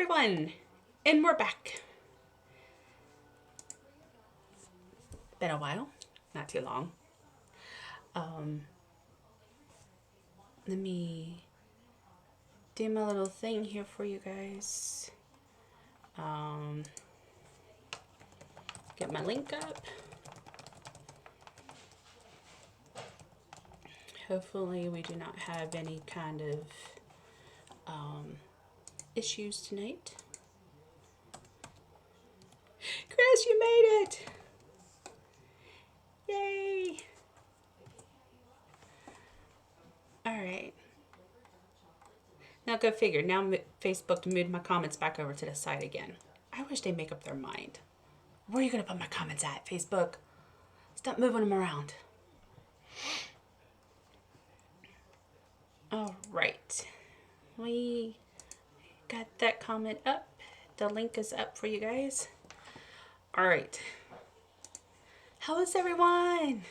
everyone, and we're back. Been a while, not too long. Let me do my little thing here for you guys. Get my link up. Hopefully we do not have any kind of issues tonight. Chris, you made it! Yay! Alright. Now go figure. Now Facebook moved my comments back over to the side again. I wish they'd make up their mind. Where are you going to put my comments at, Facebook? Stop moving them around. Alright. We got that comment up. The link is up for you guys. Alright. How is everyone?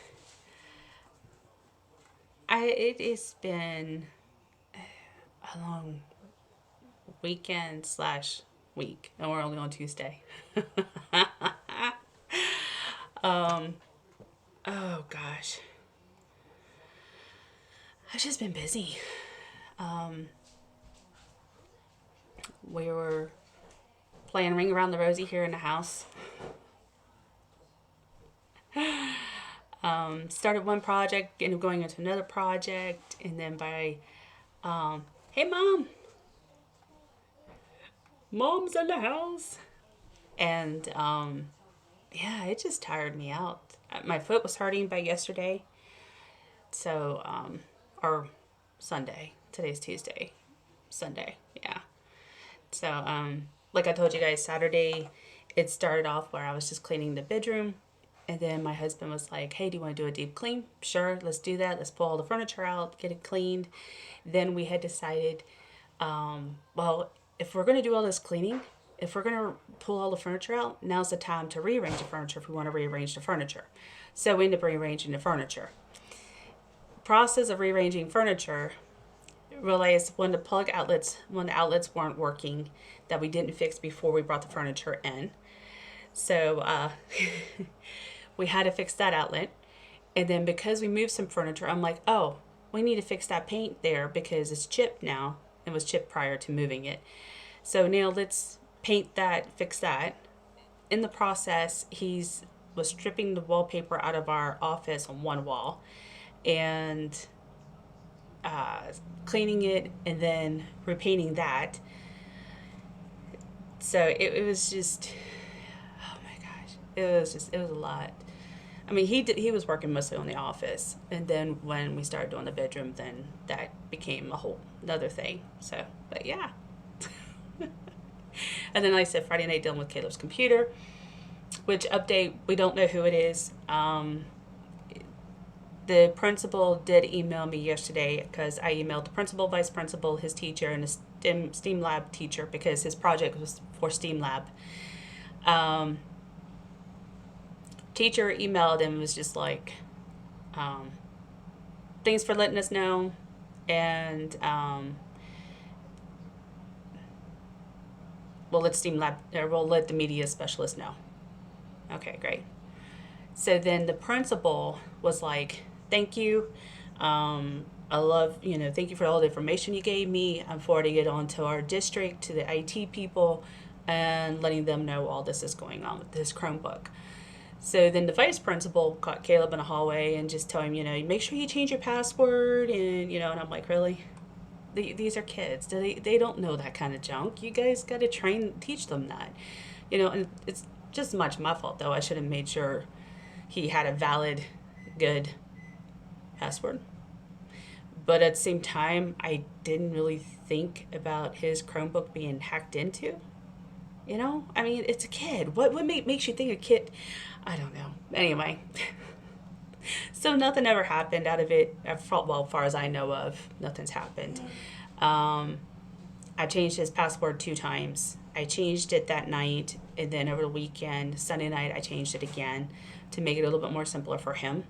It has been a long weekend / week, and we're only on Tuesday. Oh gosh, I've just been busy. We were playing Ring Around the Rosie here in the house. Started one project, ended up going into another project, and then by hey mom, mom's in the house. And yeah, it just tired me out. My foot was hurting by yesterday, so or Sunday. Today's Tuesday. Sunday, yeah. So like I told you guys, Saturday it started off where I was just cleaning the bedroom, and then my husband was like, hey, do you want to do a deep clean? Sure, let's do that. Let's pull all the furniture out, get it cleaned. Then we had decided, well, if we're going to do all this cleaning, if we're going to pull all the furniture out, now's the time to rearrange the furniture if we want to rearrange the furniture. So we ended up rearranging the furniture. Process of rearranging furniture, realized when the outlets weren't working, that we didn't fix before we brought the furniture in. So we had to fix that outlet. And then because we moved some furniture, I'm like, oh, we need to fix that paint there because it's chipped now. It was chipped prior to moving it. So now let's paint that, fix that. In the process, was stripping the wallpaper out of our office on one wall and cleaning it and then repainting that. So it was just, oh my gosh, it was a lot. I mean, he was working mostly on the office, and then when we started doing the bedroom, then that became a whole another thing. So, but yeah. And then, like I said, Friday night dealing with Caleb's computer, which update, we don't know who it is. The principal did email me yesterday because I emailed the principal, vice principal, his teacher, and the STEAM lab teacher because his project was for STEAM lab. Teacher emailed and was just like, thanks for letting us know, and we'll let the media specialist know. Okay, great. So then the principal was like, thank you. I love, thank you for all the information you gave me. I'm forwarding it on to our district, to the IT people, and letting them know all this is going on with this Chromebook. So then the vice principal caught Caleb in a hallway and just told him, make sure you change your password. And, and I'm like, really? These are kids. They don't know that kind of junk. You guys got to teach them that. And it's just as much my fault, though. I should have made sure he had a valid, good password. But at the same time, I didn't really think about his Chromebook being hacked into. I mean, it's a kid. What makes you think a kid? I don't know. Anyway, so nothing ever happened out of it. Well, as far as I know of, nothing's happened. I changed his password 2 times. I changed it that night, and then over the weekend, Sunday night, I changed it again to make it a little bit more simpler for him.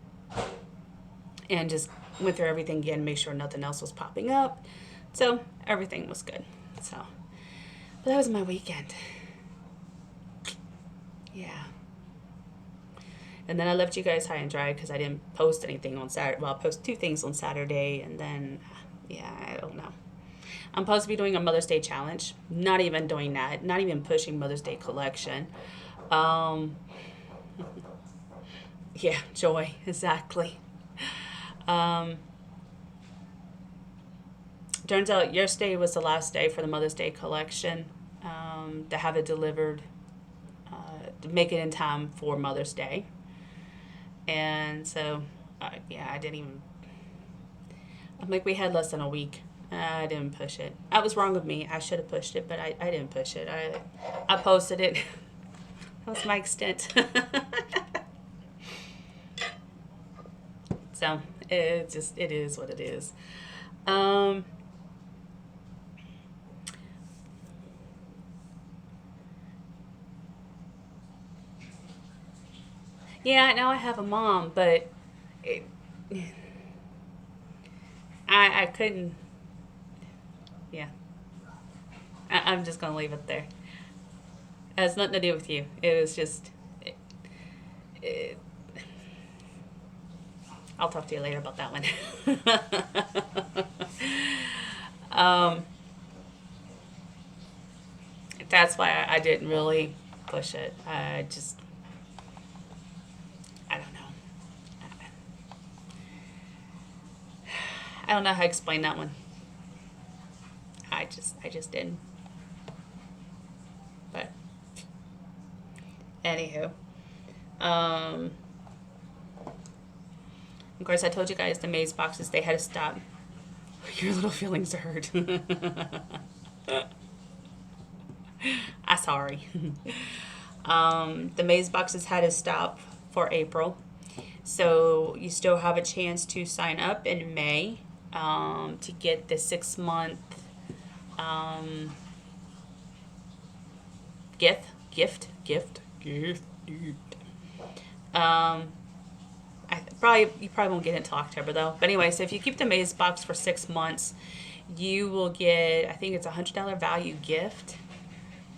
And just went through everything again, make sure nothing else was popping up. So everything was good. So, But that was my weekend. Yeah. And then I left you guys high and dry because I didn't post anything on Saturday. Well, I posted 2 things on Saturday, and then, yeah, I don't know. I'm supposed to be doing a Mother's Day challenge. Not even doing that. Not even pushing Mother's Day collection. Yeah, joy, exactly. Um, Turns out yesterday was the last day for the Mother's Day collection, to have it delivered, to make it in time for Mother's Day. And so, yeah, I didn't even. I'm like, we had less than a week. I didn't push it. I was wrong of me. I should have pushed it, but I didn't push it. I posted it. That was my extent. So it is what it is. Yeah, now I have a mom, but it, I couldn't. Yeah, I'm just gonna leave it there. It has nothing to do with you. It was just. It, I'll talk to you later about that one. um, that's why I didn't really push it. I don't know. I don't know how to explain that one. I just didn't. But anywho, of course, I told you guys the maze boxes, they had to stop. Your little feelings are hurt. I'm sorry. The maze boxes had to stop for April. So you still have a chance to sign up in May, to get the 6-month gift. You probably won't get it until October though. But anyway, so if you keep the maze box for 6 months, you will get, I think it's $100 value gift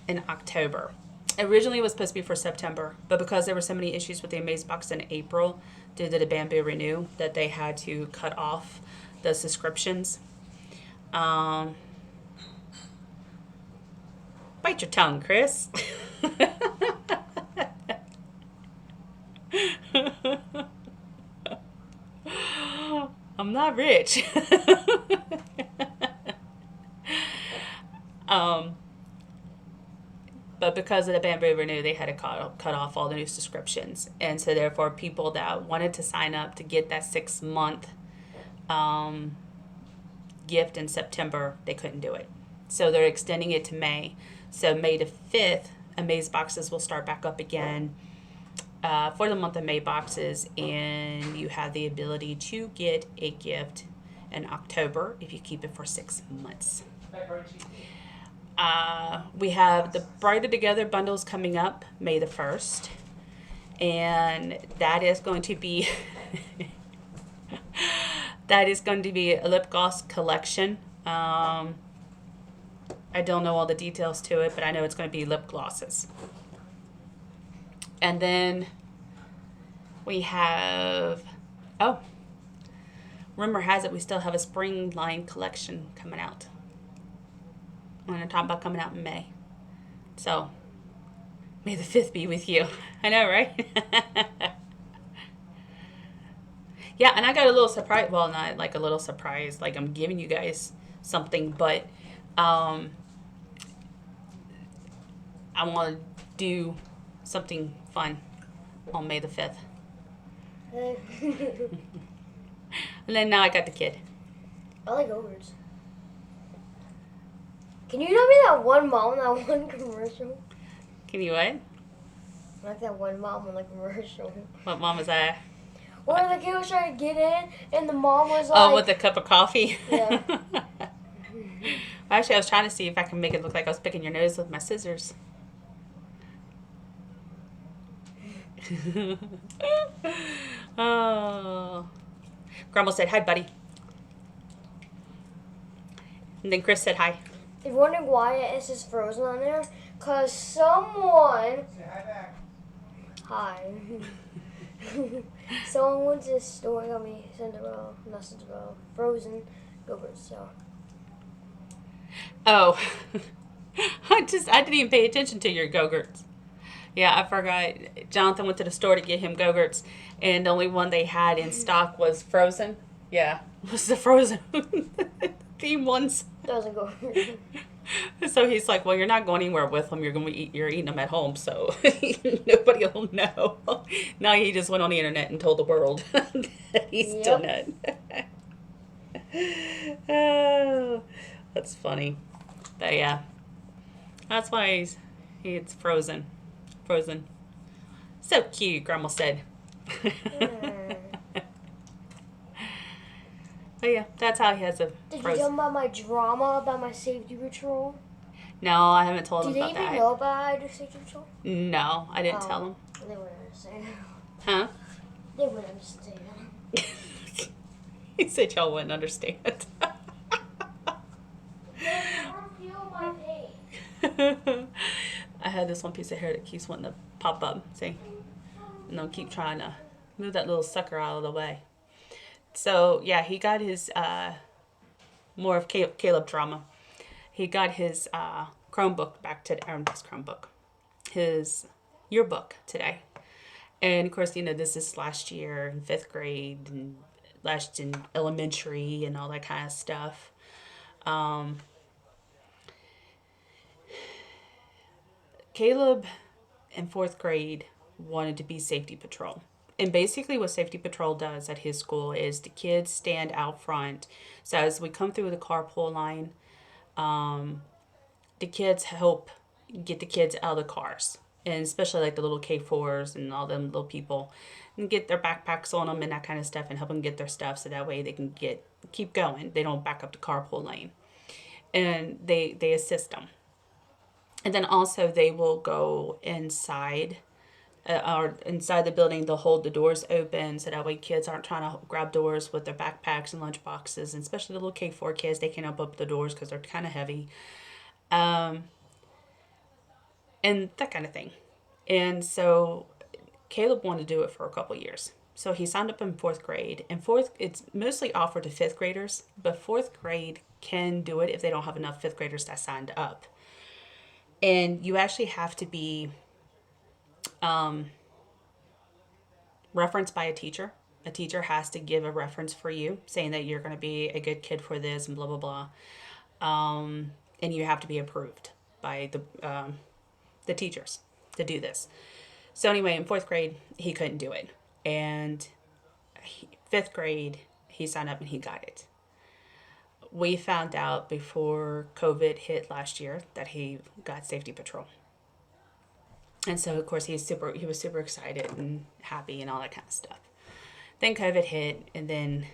in October. Originally it was supposed to be for September, but because there were so many issues with the Amaze Box in April due to the Bamboo Renew, that they had to cut off the subscriptions. Bite your tongue, Chris. I'm not rich. But because of the Bamboo Renew, they had to cut off all the new subscriptions. And so therefore, people that wanted to sign up to get that 6-month gift in September, they couldn't do it. So they're extending it to May. So May the 5th, Amaze Boxes will start back up again for the month of May boxes. And you have the ability to get a gift in October if you keep it for 6 months. We have the Brighter Together bundles coming up May the 1st. And that is going to be a lip gloss collection. I don't know all the details to it, but I know it's going to be lip glosses. And then we have, rumor has it we still have a spring line collection coming out. I'm going to talk about coming out in May. So, May the 5th be with you. I know, right? Yeah, and I got a little surprise. Well, not like a little surprise. Like, I'm giving you guys something, but I want to do something fun on May the 5th. And then now I got the kid. I like ogres. Can you tell me that one mom, that one commercial? Can you what? Like that one mom on the commercial. What mom was that? Where the kid was trying to get in, and the mom was like... Oh, with the cup of coffee? Yeah. Actually, I was trying to see if I can make it look like I was picking your nose with my scissors. Oh. Grumble said, hi, buddy. And then Chris said hi. you're wondering why it says Frozen on there, because someone. Hi. Someone went to the store and got me not Cinderella, Frozen Go-Gurts, so. Oh, I didn't even pay attention to your Go-Gurts. Yeah, I forgot. Jonathan went to the store to get him Go-Gurts, and the only one they had in stock was Frozen. Yeah, it was the Frozen theme ones. Doesn't go. So he's like, "Well, you're not going anywhere with them. You're eating them at home, so nobody will know." Now he just went on the internet and told the world that he's done it. Oh, that's funny. But yeah, that's why it's Frozen. Frozen. So cute, Grandma said. But yeah, that's how he has a Did you Frozen. tell them about my drama about my safety patrol? No, I haven't told him Did they about even that. know about how I do safety patrol? No, I didn't tell him. They wouldn't understand. Huh? They wouldn't understand. He said y'all wouldn't understand. Feel my pain. I had this one piece of hair that keeps wanting to pop up, see? And I'll keep trying to move that little sucker out of the way. So, yeah, he got his, more of Caleb drama. He got his Chromebook back today, or his Chromebook, his yearbook today. And, of course, this is last year in 5th grade and last in elementary and all that kind of stuff. Caleb in 4th grade wanted to be safety patrol. And basically what safety patrol does at his school is the kids stand out front. So as we come through the carpool line, the kids help get the kids out of the cars. And especially like the little K4s and all them little people. And get their backpacks on them and that kind of stuff and help them get their stuff so that way they can keep going. They don't back up the carpool lane. And they assist them. And then also they will go inside or inside the building. They'll hold the doors open so that way kids aren't trying to grab doors with their backpacks and lunch boxes, and especially the little K4 kids. They can't open up the doors because they're kind of heavy, and that kind of thing. And so Caleb wanted to do it for a couple years. So he signed up in 4th grade. And it's mostly offered to 5th graders, but 4th grade can do it if they don't have enough 5th graders that signed up. And you actually have to be referenced by a teacher. A teacher has to give a reference for you, saying that you're going to be a good kid for this and blah, blah, blah. And you have to be approved by the teachers to do this. So anyway, in 4th grade, he couldn't do it. And 5th grade, he signed up and he got it. We found out before COVID hit last year that he got safety patrol. And so, of course, he was super excited and happy and all that kind of stuff. Then COVID hit, and then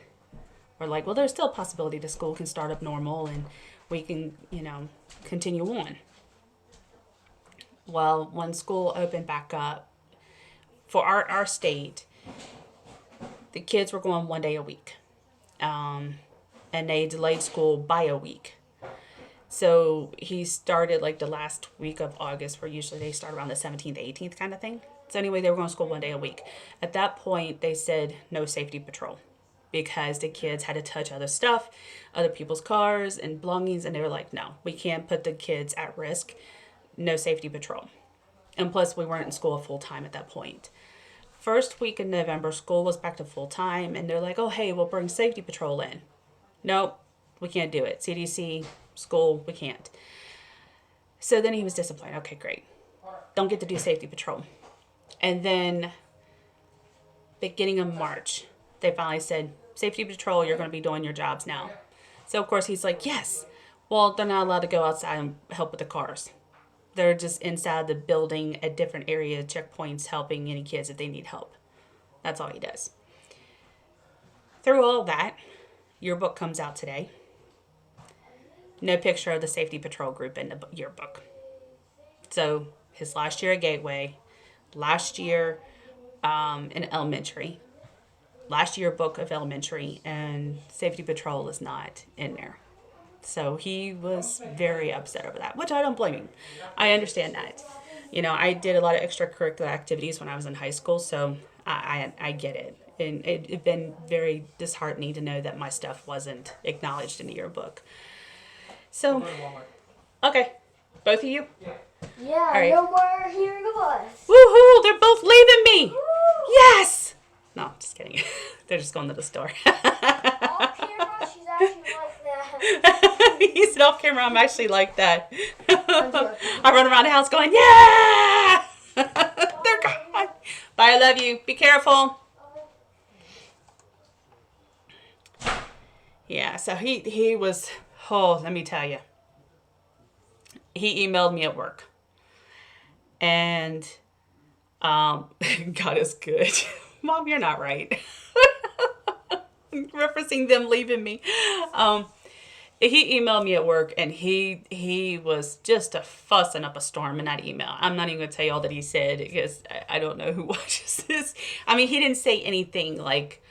we're like, well, there's still a possibility the school can start up normal and we can, continue on. Well, when school opened back up, for our state, the kids were going 1 day a week. And they delayed school by a week. So he started like the last week of August, where usually they start around the 17th, 18th kind of thing. So anyway, they were going to school 1 day a week. At that point, they said no safety patrol because the kids had to touch other stuff, other people's cars and belongings. And they were like, no, we can't put the kids at risk. No safety patrol. And plus, we weren't in school full time at that point. First week in November, school was back to full time. And they're like, oh, hey, we'll bring safety patrol in. Nope, we can't do it. CDC, school, we can't. So then he was disciplined. Okay, great. Don't get to do safety patrol. And then beginning of March, they finally said, safety patrol, you're going to be doing your jobs now. So, of course, he's like, yes. Well, they're not allowed to go outside and help with the cars. They're just inside the building at different area checkpoints helping any kids if they need help. That's all he does. Through all that, yearbook comes out today. No picture of the safety patrol group in the yearbook. So his last year at Gateway, last year in elementary, last yearbook of elementary, and safety patrol is not in there. So he was very upset over that, which I don't blame him. I understand that. You know, I did a lot of extracurricular activities when I was in high school, so I get it. And it'd been very disheartening to know that my stuff wasn't acknowledged in the yearbook. So, okay, both of you? Yeah, right. no more hearing of us. Woohoo! They're both leaving me! Woo! Yes! No, just kidding. They're just going to the store. Off camera, she's actually like that. He said off camera, I'm actually like that. I'm joking. I run around the house going, yeah! They're gone. Bye, I love you. Be careful. Yeah, so he was, oh, let me tell you. He emailed me at work. And God is good. Mom, you're not right. Referencing them leaving me. He emailed me at work, and he was just a fussing up a storm in that email. I'm not even going to tell you all that he said, because I don't know who watches this. I mean, he didn't say anything like,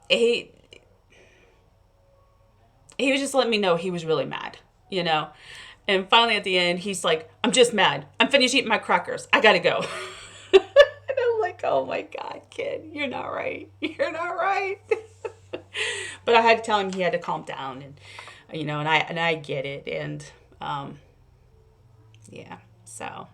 he was just letting me know he was really mad, you know. And finally at the end, he's like, I'm just mad. I'm finished eating my crackers. I got to go. And I'm like, oh my God, kid, you're not right. You're not right. But I had to tell him he had to calm down, and you know, and I get it, and yeah, so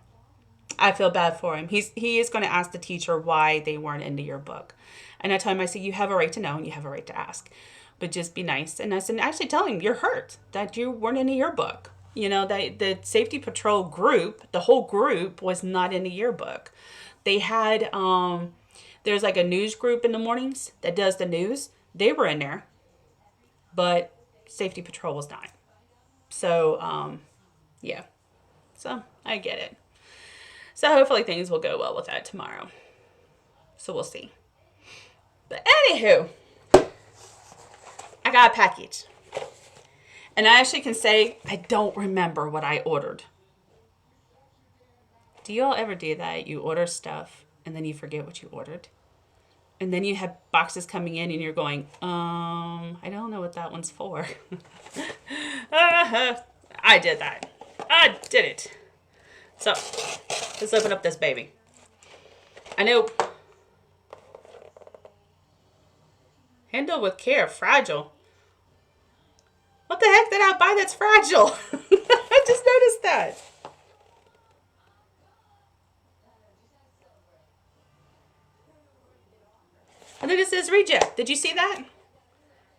I feel bad for him. He is going to ask the teacher why they weren't into your book, and I told him, I said, you have a right to know and you have a right to ask, but just be nice. And I said, actually tell him you're hurt that you weren't into your book. You know, that the safety patrol group, the whole group was not in the yearbook. They had there's like a news group in the mornings that does the news. They were in there, but safety patrol was not. So yeah, so I get it. So hopefully things will go well with that tomorrow. So we'll see. But anywho, I got a package. And I actually can say I don't remember what I ordered. Do you all ever do that? You order stuff and then you forget what you ordered? And then you have boxes coming in and you're going, I don't know what that one's for. I did that. I did it. So, let's open up this baby. I know. Handle with care, fragile. What the heck did I buy that's fragile? I just noticed that. And then it says reject. Did you see that?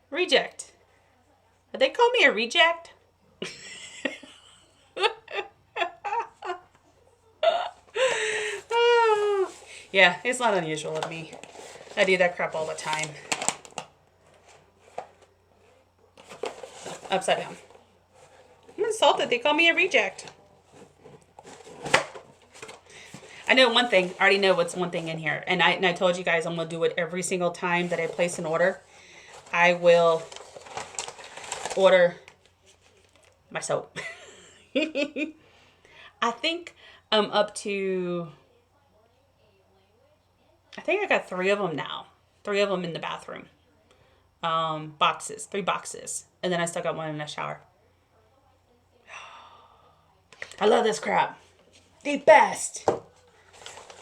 Reject. Did they call me a reject? Yeah, it's not unusual of me. I do that crap all the time. Upside down. I'm insulted. They call me a reject. I know one thing. I already know what's one thing in here. And I told you guys I'm going to do it every single time that I place an order. I will order my soap. I think I'm up to... I think I got 3 of them now. 3 of them in the bathroom. Boxes. 3 boxes. And then I still got 1 in the shower. I love this crap. The best.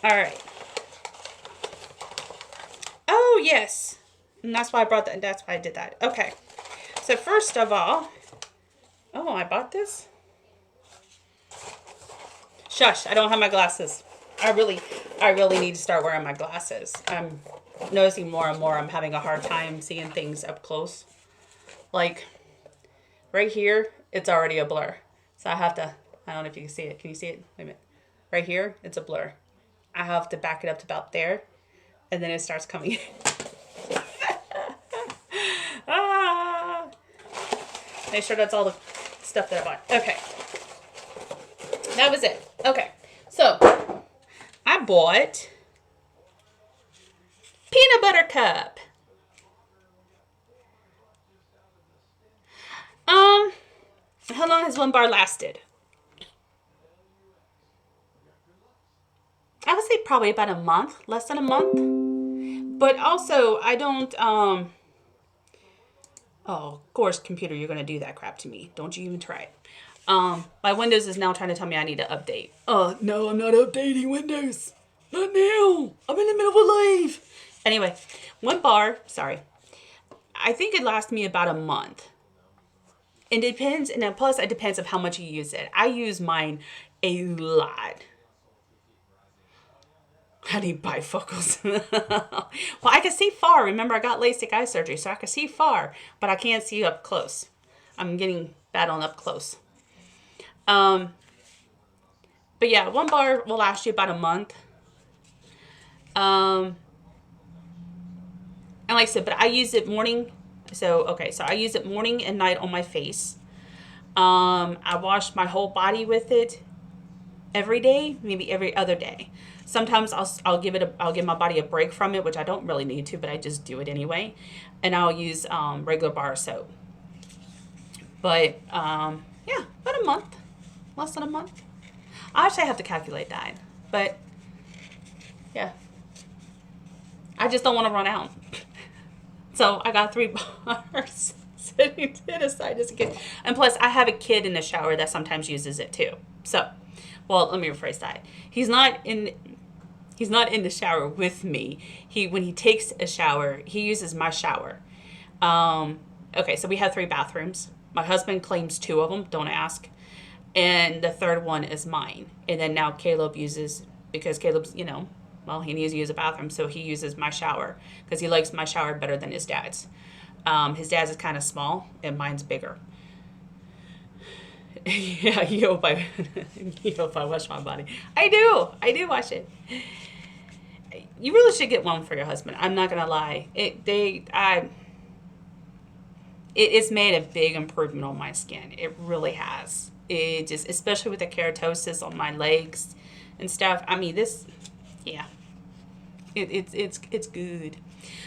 Alright. Oh, yes. And that's why I brought that. That's why I did that. Okay. So first of all. Oh, I bought this? Shush. I don't have my glasses. I really need to start wearing my glasses. I'm noticing more and more I'm having a hard time seeing things up close. Like, right here, it's already a blur. So I have to, I don't know if you can see it. Can you see it? Wait a minute. Right here, it's a blur. I have to back it up to about there. And then it starts coming in. Make sure that's all the stuff that I bought. Okay. That was it. Okay. So, I bought peanut butter cup. How long has one bar lasted? I would say probably about a month, less than a month. But also, I don't, Oh, of course, computer, you're gonna do that crap to me. Don't you even try it. My Windows is now trying to tell me I need to update. No, I'm not updating Windows. Not now. I'm in the middle of a live. Anyway, one bar, sorry. I think it lasts me about a month. It depends, and then plus it depends of how much you use it. I use mine a lot. I need bifocals. Well, I can see far. Remember, I got LASIK eye surgery, so I can see far, but I can't see up close. I'm getting bad on up close. But yeah, one bar will last you about a month. And like I said, but I use it morning. So I use it morning and night on my face. I wash my whole body with it every day, maybe every other day. Sometimes I'll give my body a break from it, which I don't really need to, but I just do it anyway. And I'll use regular bar soap. But yeah, about a month, less than a month. I actually have to calculate that, but yeah, I just don't want to run out. So I got 3 bars sitting to the side just in case. And plus, I have a kid in the shower that sometimes uses it too. So, well, let me rephrase that. He's not in the shower with me. When he takes a shower, he uses my shower. Okay, so we have 3 bathrooms. My husband claims 2 of them. Don't ask. And the third one is mine. And then now Caleb uses, because Caleb's, well, he needs to use a bathroom, so he uses my shower because he likes my shower better than his dad's. His dad's is kind of small, and mine's bigger. Yeah, you hope I wash my body. I do wash it. You really should get one for your husband. I'm not gonna lie. It's made a big improvement on my skin. It really has. It just, especially with the keratosis on my legs and stuff. I mean, yeah, it's good.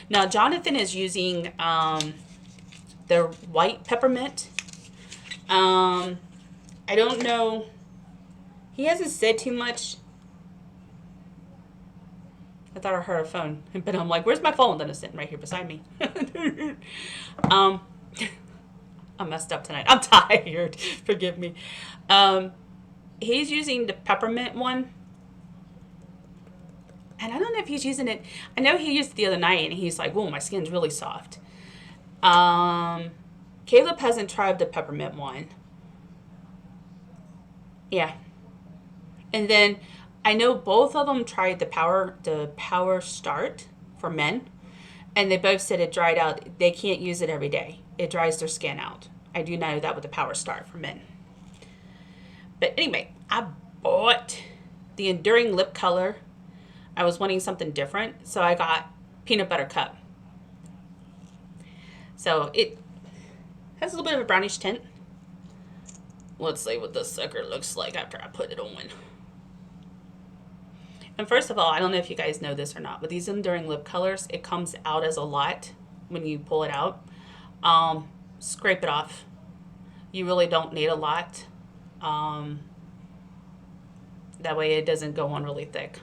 Now Jonathan is using the white peppermint. I don't know. He hasn't said too much. I thought I heard a phone, but I'm like, where's my phone? Then it's sitting right here beside me. I messed up tonight. I'm tired. Forgive me. He's using the peppermint one. And I don't know if he's using it. I know he used it the other night and he's like, whoa, my skin's really soft. Caleb hasn't tried the peppermint one. Yeah. And then I know both of them tried the Power Start for men. And they both said it dried out. They can't use it every day. It dries their skin out. I do know that with the Power Start for men. But anyway, I bought the Enduring Lip Color. I was wanting something different, so I got Peanut Butter Cup. So it has a little bit of a brownish tint. Let's see what this sucker looks like after I put it on. And first of all, I don't know if you guys know this or not, but these Enduring Lip Colors, it comes out as a lot when you pull it out. Scrape it off. You really don't need a lot. That way it doesn't go on really thick.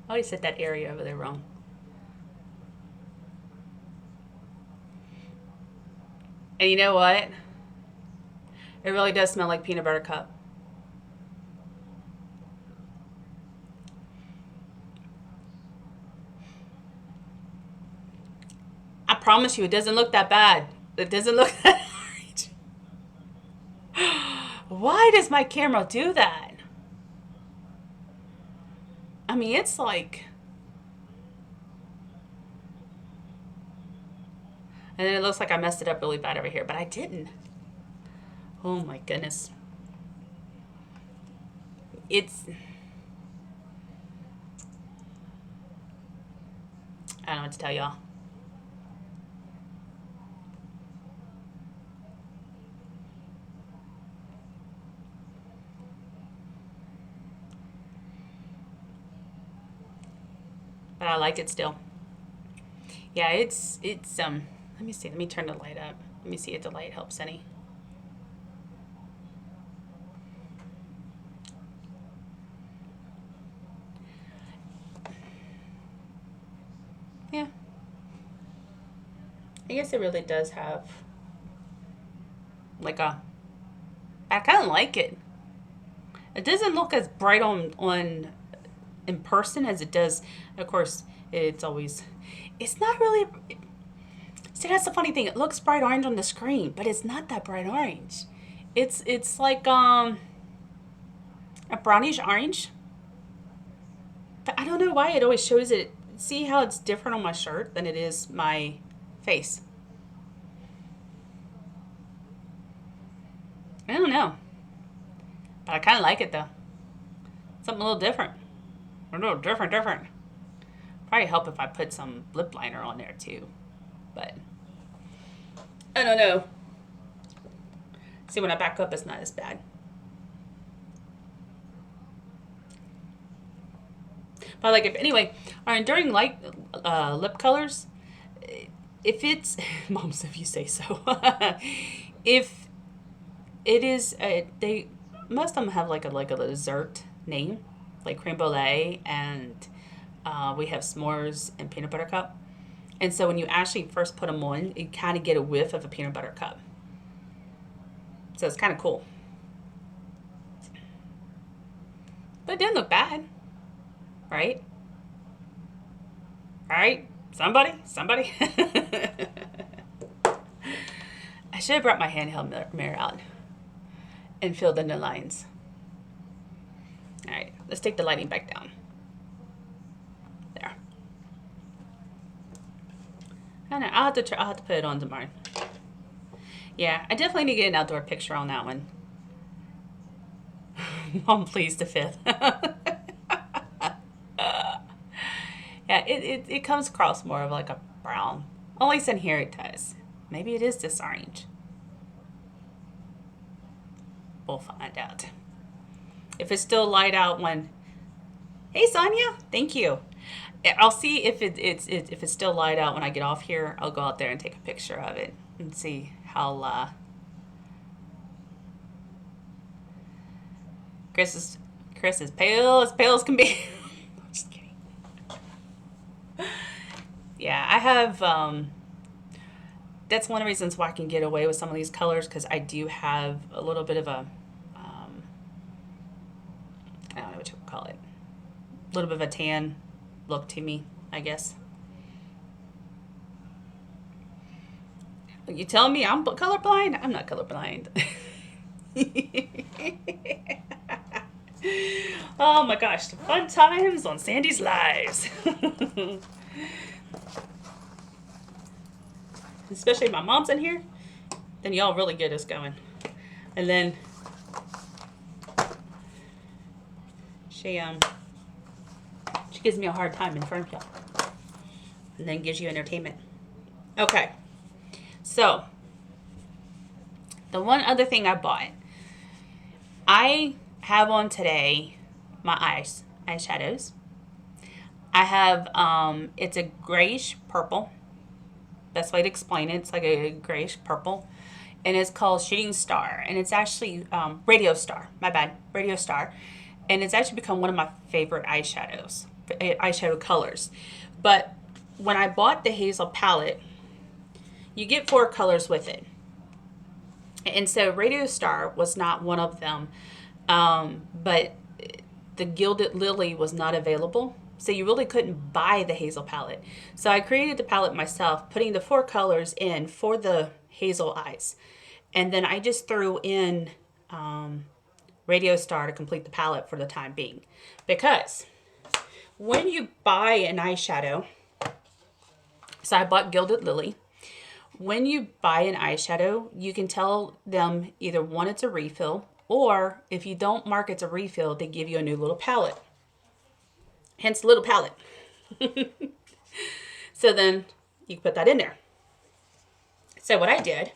I always said that area over there wrong. And you know what? It really does smell like Peanut Butter Cup. I promise you, it doesn't look that bad. It doesn't look that hard. Why does my camera do that? I mean, it's like... And then it looks like I messed it up really bad over here, but I didn't. Oh my goodness. I don't know what to tell y'all. But I like it still. Yeah, it's let me see. Let me turn the light up. Let me see if the light helps any. I guess it really does have like a, I kind of like it. It doesn't look as bright on in person as it does. Of course, it's always, it's not really, see, that's the funny thing. It looks bright orange on the screen, but it's not that bright orange. It's like a brownish orange. But I don't know why it always shows it. See how it's different on my shirt than it is my face. I don't know. But I kind of like it though. Something a little different. A little different. Probably help if I put some lip liner on there too. But I don't know. See, when I back up, it's not as bad. But like, if anyway, our enduring light lip colors, if it's moms, if you say so, if it is, they most of them have like a dessert name, like creme brulee, and we have s'mores and peanut butter cup. And so when you actually first put them on, you kind of get a whiff of a peanut butter cup. So it's kind of cool. But it didn't look bad, right? Right? Somebody? I should have brought my handheld mirror out and filled in the lines. All right, let's take the lighting back down. There. I don't know. I'll have to put it on tomorrow. Yeah, I definitely need to get an outdoor picture on that one. Mom, please, the 5th. Yeah, it comes across more of like a brown. At least in here it does. Maybe it is this orange. We'll find out. If it's still light out when... Hey, Sonia. Thank you. I'll see if it's still light out when I get off here. I'll go out there and take a picture of it and see how... Chris is pale as can be. Just kidding. Yeah, I have... that's one of the reasons why I can get away with some of these colors, because I do have a little bit of a... I don't know what you would call it. A little bit of a tan look to me, I guess. You telling me I'm colorblind? I'm not colorblind. Oh my gosh, the fun times on Sandy's Lives. Especially if my mom's in here, then y'all really get us going. And then she gives me a hard time in front of y'all. And then gives you entertainment. Okay. So, the one other thing I bought. I have on today my eyeshadows. I have, it's a grayish purple. Best way to explain it, it's like a grayish purple. And it's called Shooting Star. And it's actually Radio Star. My bad. Radio Star. And it's actually become one of my favorite eyeshadow colors. But when I bought the Hazel palette, you get 4 colors with it. And so Radio Star was not one of them. But the Gilded Lily was not available. So you really couldn't buy the Hazel palette. So I created the palette myself, putting the 4 colors in for the hazel eyes. And then I just threw in Radio Star to complete the palette for the time being. Because when you buy an eyeshadow, so I bought Gilded Lily. When you buy an eyeshadow, you can tell them either one, it's a refill, or if you don't mark it's a refill, they give you a new little palette. Hence, little palette. So then you put that in there. So what I did,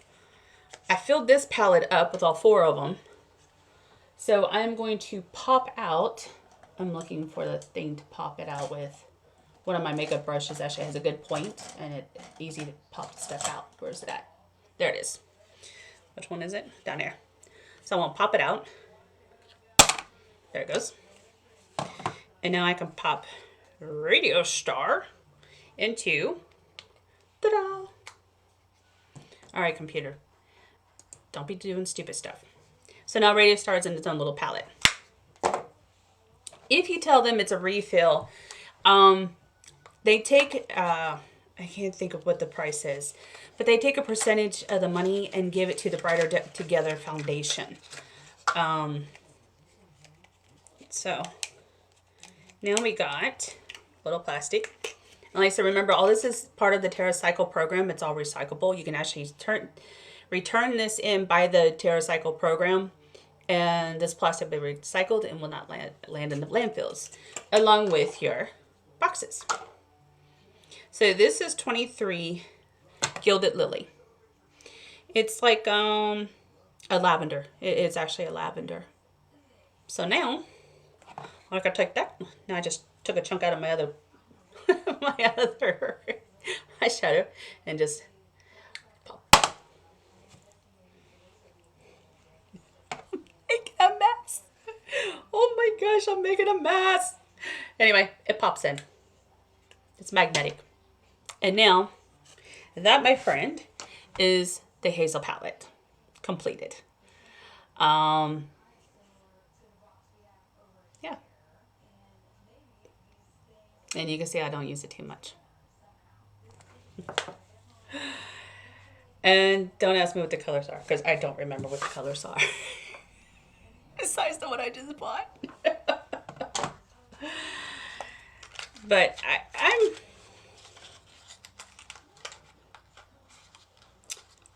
I filled this palette up with all 4 of them. So I'm going to pop out. I'm looking for the thing to pop it out with. One of my makeup brushes actually has a good point, and it's easy to pop stuff out. Where's it at? There it is. Which one is it? Down there. So I'm going to pop it out. There it goes. And now I can pop Radio Star into, ta-da, All right, computer. Don't be doing stupid stuff. So now Radio Star is in its own little palette. If you tell them it's a refill, they take, I can't think of what the price is, but they take a percentage of the money and give it to the Brighter Together Foundation. So now we got little plastic. And like I said, remember, all this is part of the TerraCycle program. It's all recyclable. You can actually return this in by the TerraCycle program, and this plastic will be recycled and will not land in the landfills, along with your boxes. So this is 23 Gilded Lily. It's like a lavender. It's actually a lavender. So now, I can take that. Now I just took a chunk out of my other my other eyeshadow and just pop. Making a mess. Oh my gosh, I'm making a mess. Anyway, it pops in. It's magnetic. And now, that, my friend, is the Hazel palette completed. Yeah. And you can see I don't use it too much. And don't ask me what the colors are, because I don't remember what the colors are. Besides the one I just bought. But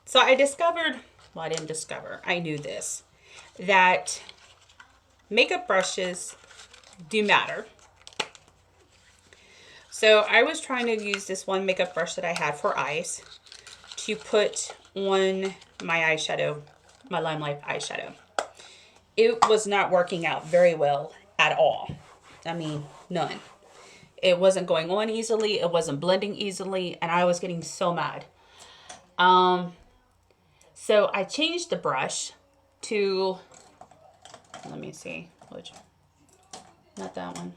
So I discovered, well, I didn't discover, I knew this, that makeup brushes do matter. So I was trying to use this one makeup brush that I had for eyes to put on my eyeshadow, my Limelight eyeshadow. It was not working out very well at all. I mean, none. It wasn't going on easily. It wasn't blending easily. And I was getting so mad. So I changed the brush to, let me see, which, not that one.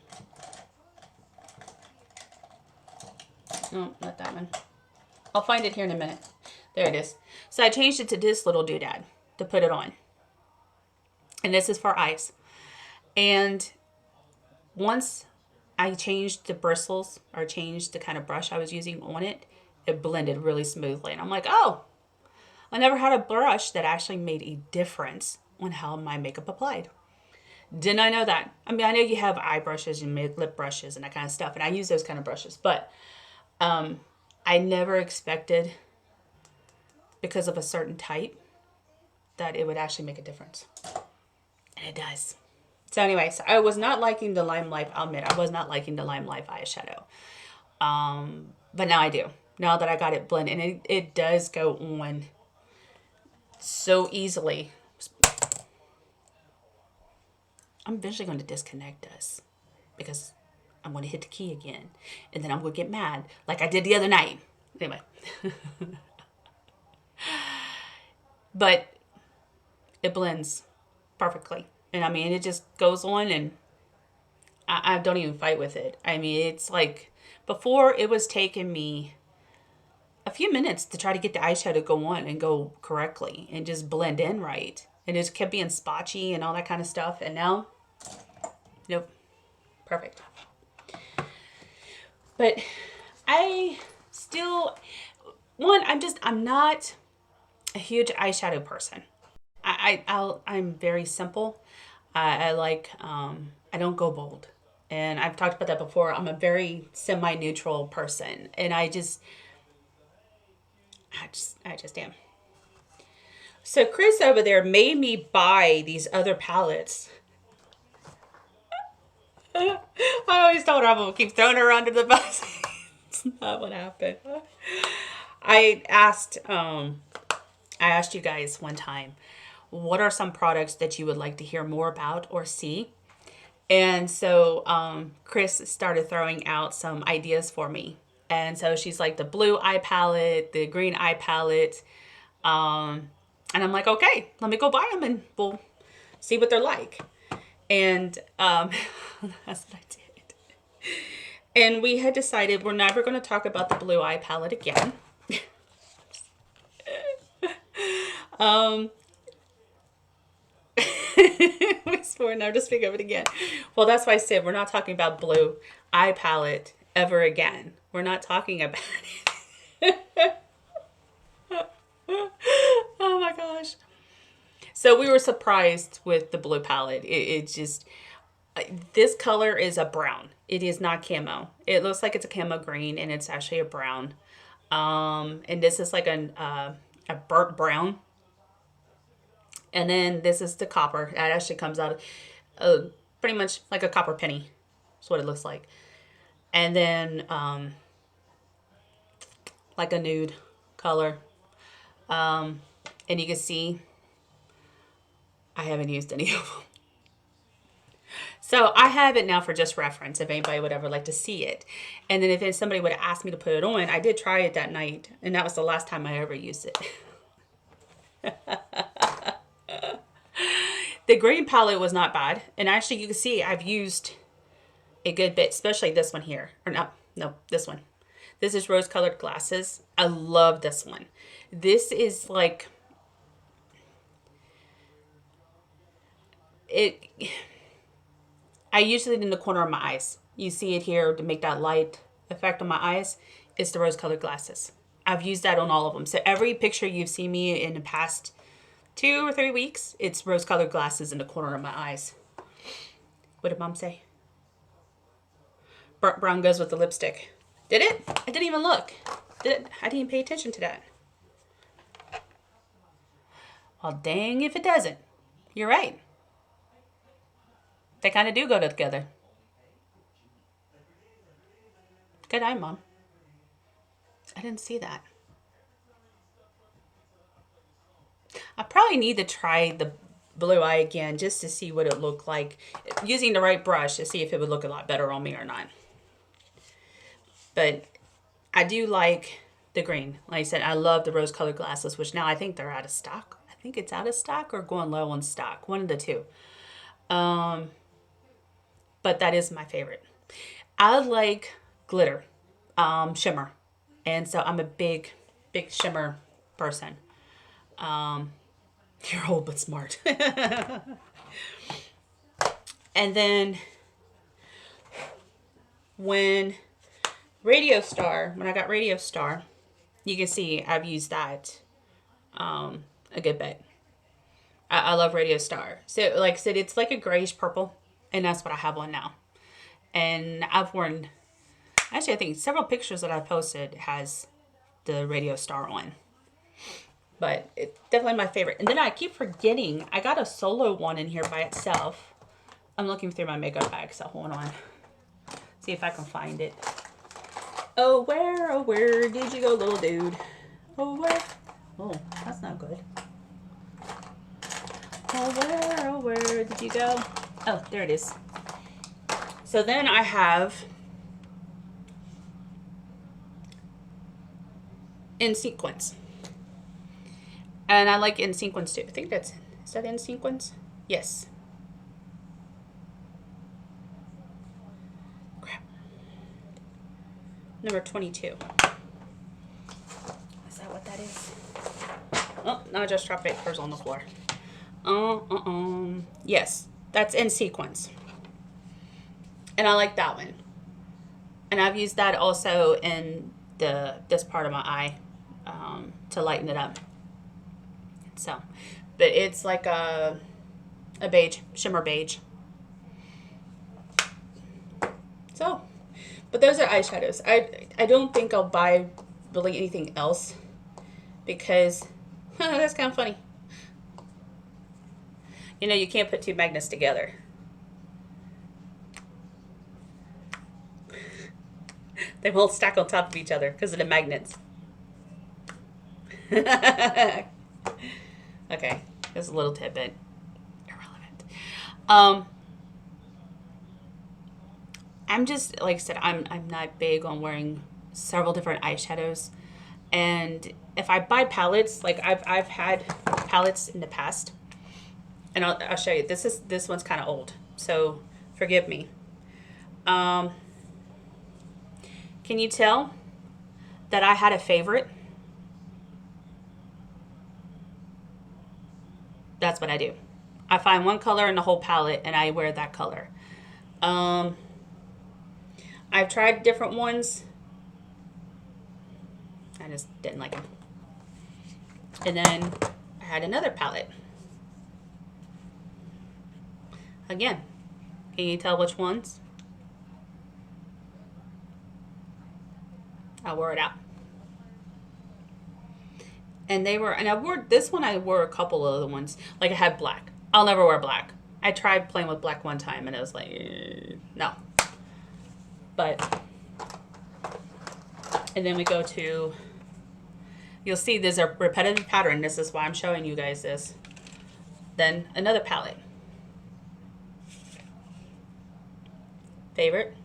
No, not that one. I'll find it here in a minute. There it is. So I changed it to this little doodad to put it on. And this is for eyes. And once I changed the bristles, or changed the kind of brush I was using on it, it blended really smoothly. And I'm like, oh, I never had a brush that actually made a difference on how my makeup applied. Didn't I know that? I mean, I know you have eye brushes and lip brushes and that kind of stuff, and I use those kind of brushes, but I never expected, because of a certain type, that it would actually make a difference. And it does. So anyway, so I was not liking the Limelight, I'll admit, I was not liking the Limelight eyeshadow. But now I do. Now that I got it blended, and it does go on so easily. I'm eventually going to disconnect us because I'm going to hit the key again. And then I'm going to get mad like I did the other night. Anyway. But it blends perfectly. And I mean, it just goes on, and I don't even fight with it. I mean, it's like, before it was taking me a few minutes to try to get the eyeshadow to go on and go correctly and just blend in right. And it just kept being spotchy and all that kind of stuff. And now, nope, perfect. But I still, I'm not a huge eyeshadow person. I'm very simple. I like, I don't go bold. And I've talked about that before. I'm a very semi-neutral person. And I just am. So Chris over there made me buy these other palettes. I always told her I'm going to keep throwing her under the bus. It's not what happened. I asked you guys one time, what are some products that you would like to hear more about or see? And so Chris started throwing out some ideas for me. And so she's like, the blue eye palette, the green eye palette. And I'm like, okay, let me go buy them and we'll see what they're like. And that's what I did. And we had decided we're never going to talk about the blue eye palette again. Um, we swore never to speak of it again. Well, that's why I said we're not talking about blue eye palette ever again. We're not talking about it. Oh my gosh. So we were surprised with the blue palette. It just, this color is a brown. It is not camo. It looks like it's a camo green and it's actually a brown. And this is like a burnt brown. And then this is the copper. It actually comes out pretty much like a copper penny. That's what it looks like. And then like a nude color. And you can see I haven't used any of them. So I have it now for just reference if anybody would ever like to see it. And then if somebody would have asked me to put it on, I did try it that night. And that was the last time I ever used it. The green palette was not bad. And actually you can see I've used a good bit, especially this one here. Or no, this one. This is rose colored glasses. I love this one. This is like, I use it in the corner of my eyes. You see it here to make that light effect on my eyes. It's the rose colored glasses. I've used that on all of them. So every picture you've seen me in the past 2 or 3 weeks, it's rose colored glasses in the corner of my eyes. What did Mom say? Brown goes with the lipstick. Did it? I didn't even look. Did it? I didn't pay attention to that. Well, dang if it doesn't. You're right. They kind of do go together. Good eye, Mom. I didn't see that. I probably need to try the blue eye again just to see what it looked like. Using the right brush to see if it would look a lot better on me or not. But I do like the green. Like I said, I love the rose colored glasses, which now I think they're out of stock. I think it's out of stock or going low on stock. One of the two. But that is my favorite. I like glitter, shimmer. And so I'm a big shimmer person. You're old but smart. And then when I got Radio Star, you can see I've used that a good bit. I love Radio Star. So like I said, it's like a grayish purple, and that's what I have on now. And I've worn, actually I think several pictures that I posted has the Radio Star on. But it's definitely my favorite. And then I keep forgetting, I got a solo one in here by itself. I'm looking through my makeup bag, so hold on. See if I can find it. Oh, where did you go, little dude? Oh, where? Oh, that's not good. Oh, where did you go? Oh, there it is. So then I have In Sequence. And I like In Sequence too. I think is that In Sequence? Yes. Crap. Number 22. Is that what that is? Oh, no, I just dropped papers on the floor. Yes, that's In Sequence. And I like that one. And I've used that also in this part of my eye to lighten it up. So, but it's like a beige, shimmer beige. So, but those are eyeshadows. I don't think I'll buy really anything else because that's kind of funny. You know, you can't put two magnets together. They won't stack on top of each other because of the magnets. Okay, just a little tidbit. Irrelevant. I'm just, like I said, I'm not big on wearing several different eyeshadows. And if I buy palettes, like I've had palettes in the past. And I'll show you. This one's kind of old, so forgive me. Can you tell that I had a favorite? That's what I do. I find one color in the whole palette and I wear that color. I've tried different ones. I just didn't like them. And then I had another palette. Again, can you tell which ones? I wore it out. And they were, and I wore this one, I wore a couple of other ones. Like I had black. I'll never wear black. I tried playing with black one time and it was like, no. But, and then we go to, you'll see there's a repetitive pattern. This is why I'm showing you guys this. Then another palette. Favorite,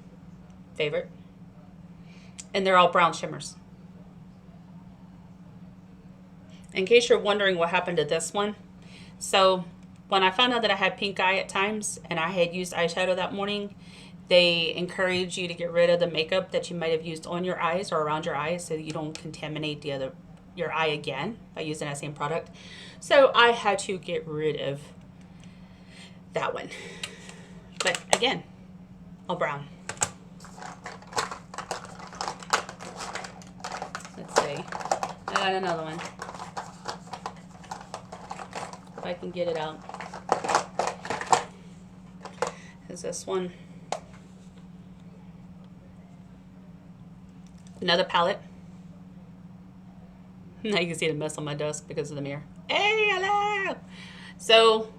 favorite. And they're all brown shimmers. In case you're wondering what happened to this one. So when I found out that I had pink eye at times and I had used eyeshadow that morning, they encourage you to get rid of the makeup that you might have used on your eyes or around your eyes so you don't contaminate your eye again by using that same product. So I had to get rid of that one. But again, all brown. Let's see. I got another one. If I can get it out. Is this one. Another palette. Now you can see the mess on my desk because of the mirror. Hey, hello! So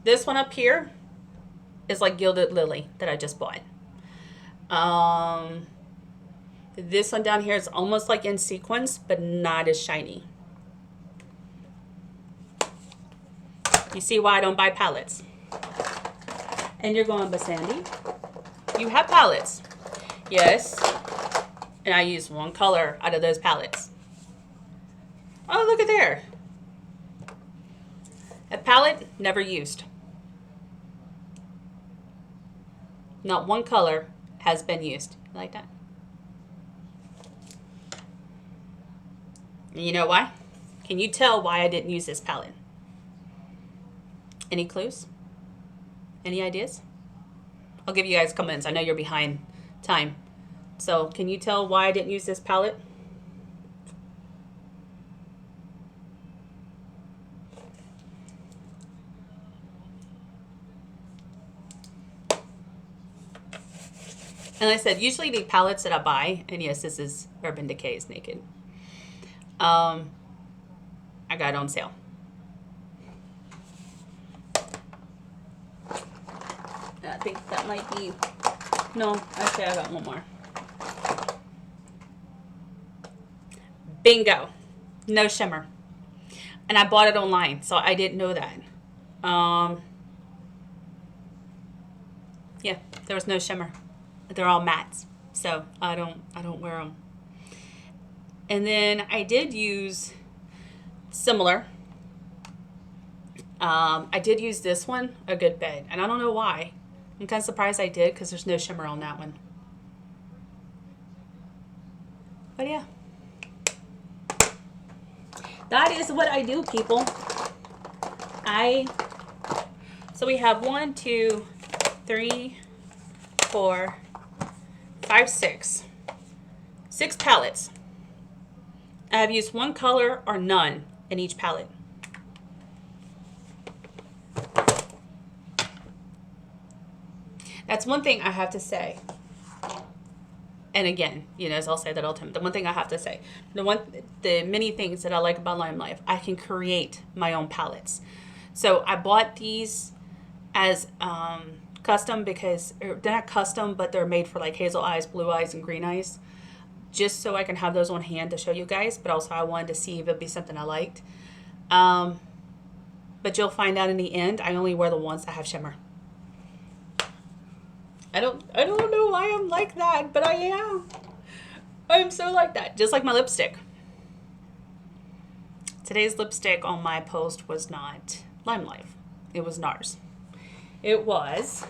this one up here is like Gilded Lily that I just bought. This one down here is almost like in sequins, but not as shiny. You see why I don't buy palettes? And you're going, but Sandy, you have palettes. Yes. And I use one color out of those palettes. Oh, look at there. A palette never used. Not one color has been used. You like that? And you know why? Can you tell why I didn't use this palette? Any clues? Any ideas? I'll give you guys comments. I know you're behind time. So can you tell why I didn't use this palette? And like I said, usually the palettes that I buy, and yes, this is Urban Decay's Naked. I got it on sale. I think that might be, no, actually I got one more. Bingo. No shimmer. And I bought it online, so I didn't know that. Yeah, there was no shimmer. They're all mattes, so I don't wear them. And then I did use similar. I did use this one a good bit, and I don't know why. I'm kind of surprised I did because there's no shimmer on that one. But yeah, that is what I do, people. So we have 1, 2, 3, 4, 5, 6 palettes. I have used one color or none in each palette. That's one thing I have to say. And again, you know, as I'll say that all the time, the one thing I have to say, the many things that I like about Lime Life, I can create my own palettes. So I bought these as custom because they're not custom, but they're made for like hazel eyes, blue eyes, and green eyes, just so I can have those on hand to show you guys. But also I wanted to see if it'd be something I liked. But you'll find out in the end, I only wear the ones that have shimmer. I don't know why I'm like that, but I am. I'm so like that. Just like my lipstick. Today's lipstick on my post was not Lime Life. It was NARS. It was,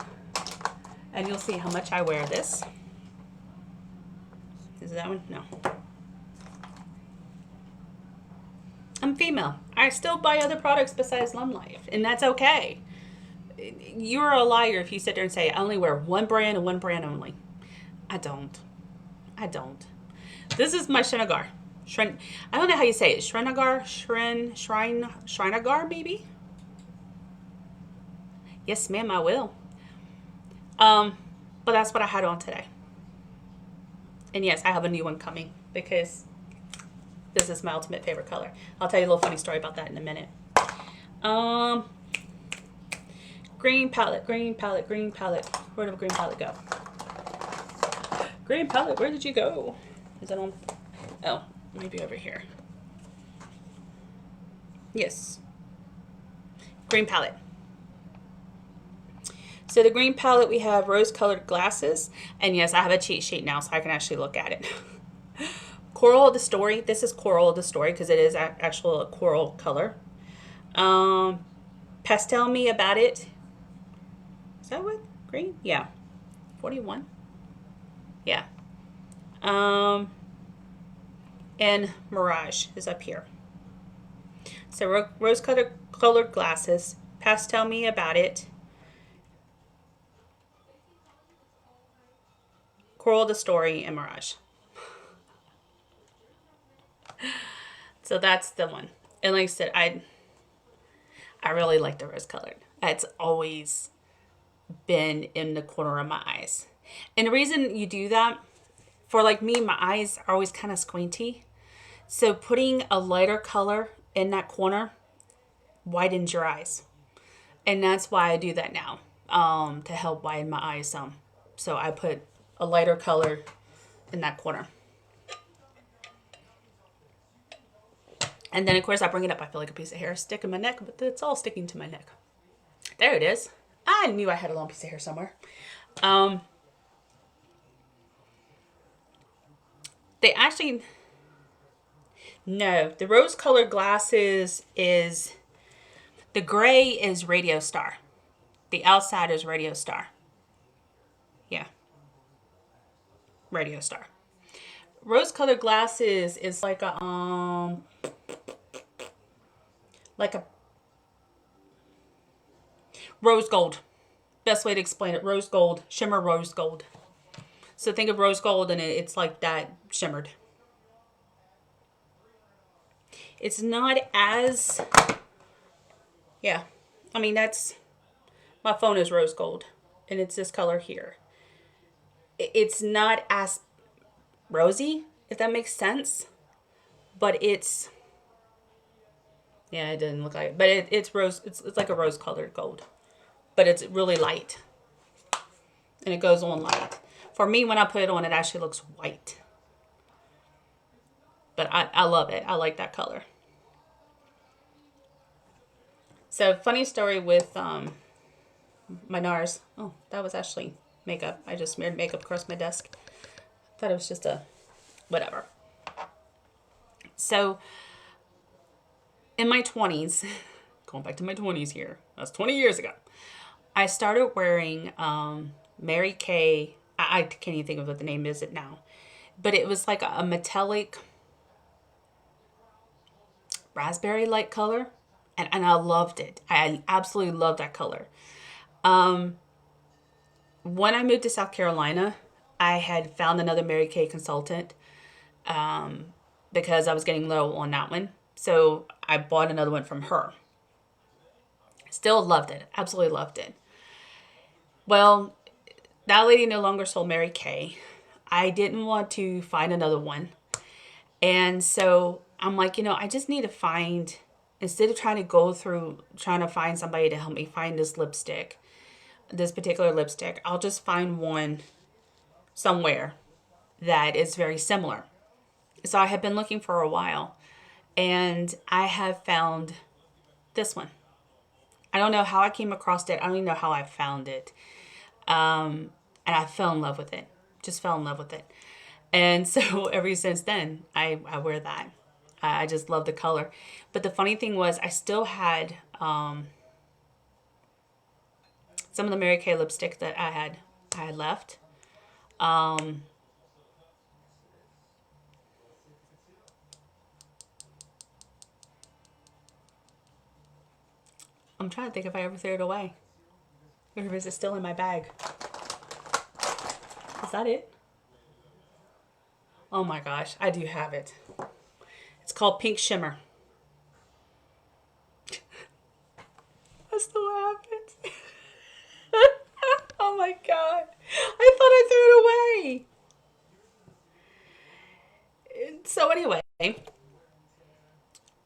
and you'll see how much I wear this. Is it that one? No. I'm female. I still buy other products besides Lum Life, and that's okay. You're a liar if you sit there and say I only wear one brand and one brand only. I don't. I don't. This is my Shrinagar. I don't know how you say it. Shrinagar? Shrinagar, maybe? Yes, ma'am, I will. But that's what I had on today. And yes, I have a new one coming because this is my ultimate favorite color. I'll tell you a little funny story about that in a minute. Green palette, green palette, green palette. Where did the green palette go? Green palette, where did you go? Is it on? Oh, maybe over here. Yes. Green palette. So the green palette, we have rose-colored glasses. And yes, I have a cheat sheet now, so I can actually look at it. Coral of the Story. This is Coral of the Story because it is actual coral color. Pastel Me About It. Is that what? Green? Yeah. 41. Yeah. And Mirage is up here. So rose-colored glasses. Pastel Me About It. Coral of the Story, and Mirage. So that's the one. And like I said, I really like the rose colored. It's always been in the corner of my eyes. And the reason you do that, for like me, my eyes are always kind of squinty. So putting a lighter color in that corner widens your eyes. And that's why I do that now, to help widen my eyes some. So I put a lighter color in that corner. And then, of course, I bring it up. I feel like a piece of hair stick in my neck, but it's all sticking to my neck. There it is. I knew I had a long piece of hair somewhere. They actually... No, the rose-colored glasses is... The gray is Radio Star. The outside is Radio Star. Yeah. Radio Star. Rose-colored glasses is like a rose gold. Best way to explain it, rose gold, shimmer rose gold. So think of rose gold and it's like that shimmered. It's not as, yeah, I mean that's, my phone is rose gold and it's this color here. It's not as rosy, if that makes sense, but it's, yeah, it didn't look like it, but it's rose, it's like a rose colored gold, but it's really light and it goes on light. For me, when I put it on, it actually looks white, but I love it. I like that color. So funny story with my NARS. Oh, that was actually makeup. I just smeared makeup across my desk. Thought it was just a whatever. So in my 20s, going back to my 20s here, that's 20 years ago, I started wearing Mary Kay. I can't even think of what the name is it now, but it was like a metallic raspberry light color, and I loved it. I absolutely loved that color. When I moved to South Carolina, I had found another Mary Kay consultant because I was getting low on that one. So I bought another one from her. Still loved it. Absolutely loved it. Well, that lady no longer sold Mary Kay. I didn't want to find another one. And so I'm like, I just need to find, instead of trying to find somebody to help me find this particular lipstick, I'll just find one somewhere that is very similar. So I have been looking for a while and I have found this one. I don't know how I came across it. I don't even know how I found it. And I fell in love with it. Just fell in love with it. And so ever since then, I wear that. I just love the color. But the funny thing was I still had some of the Mary Kay lipstick that I had left. I'm trying to think if I ever threw it away. Or is it still in my bag? Is that it? Oh my gosh, I do have it. It's called Pink Shimmer. I still have it. Oh my god. I thought I threw it away. So anyway,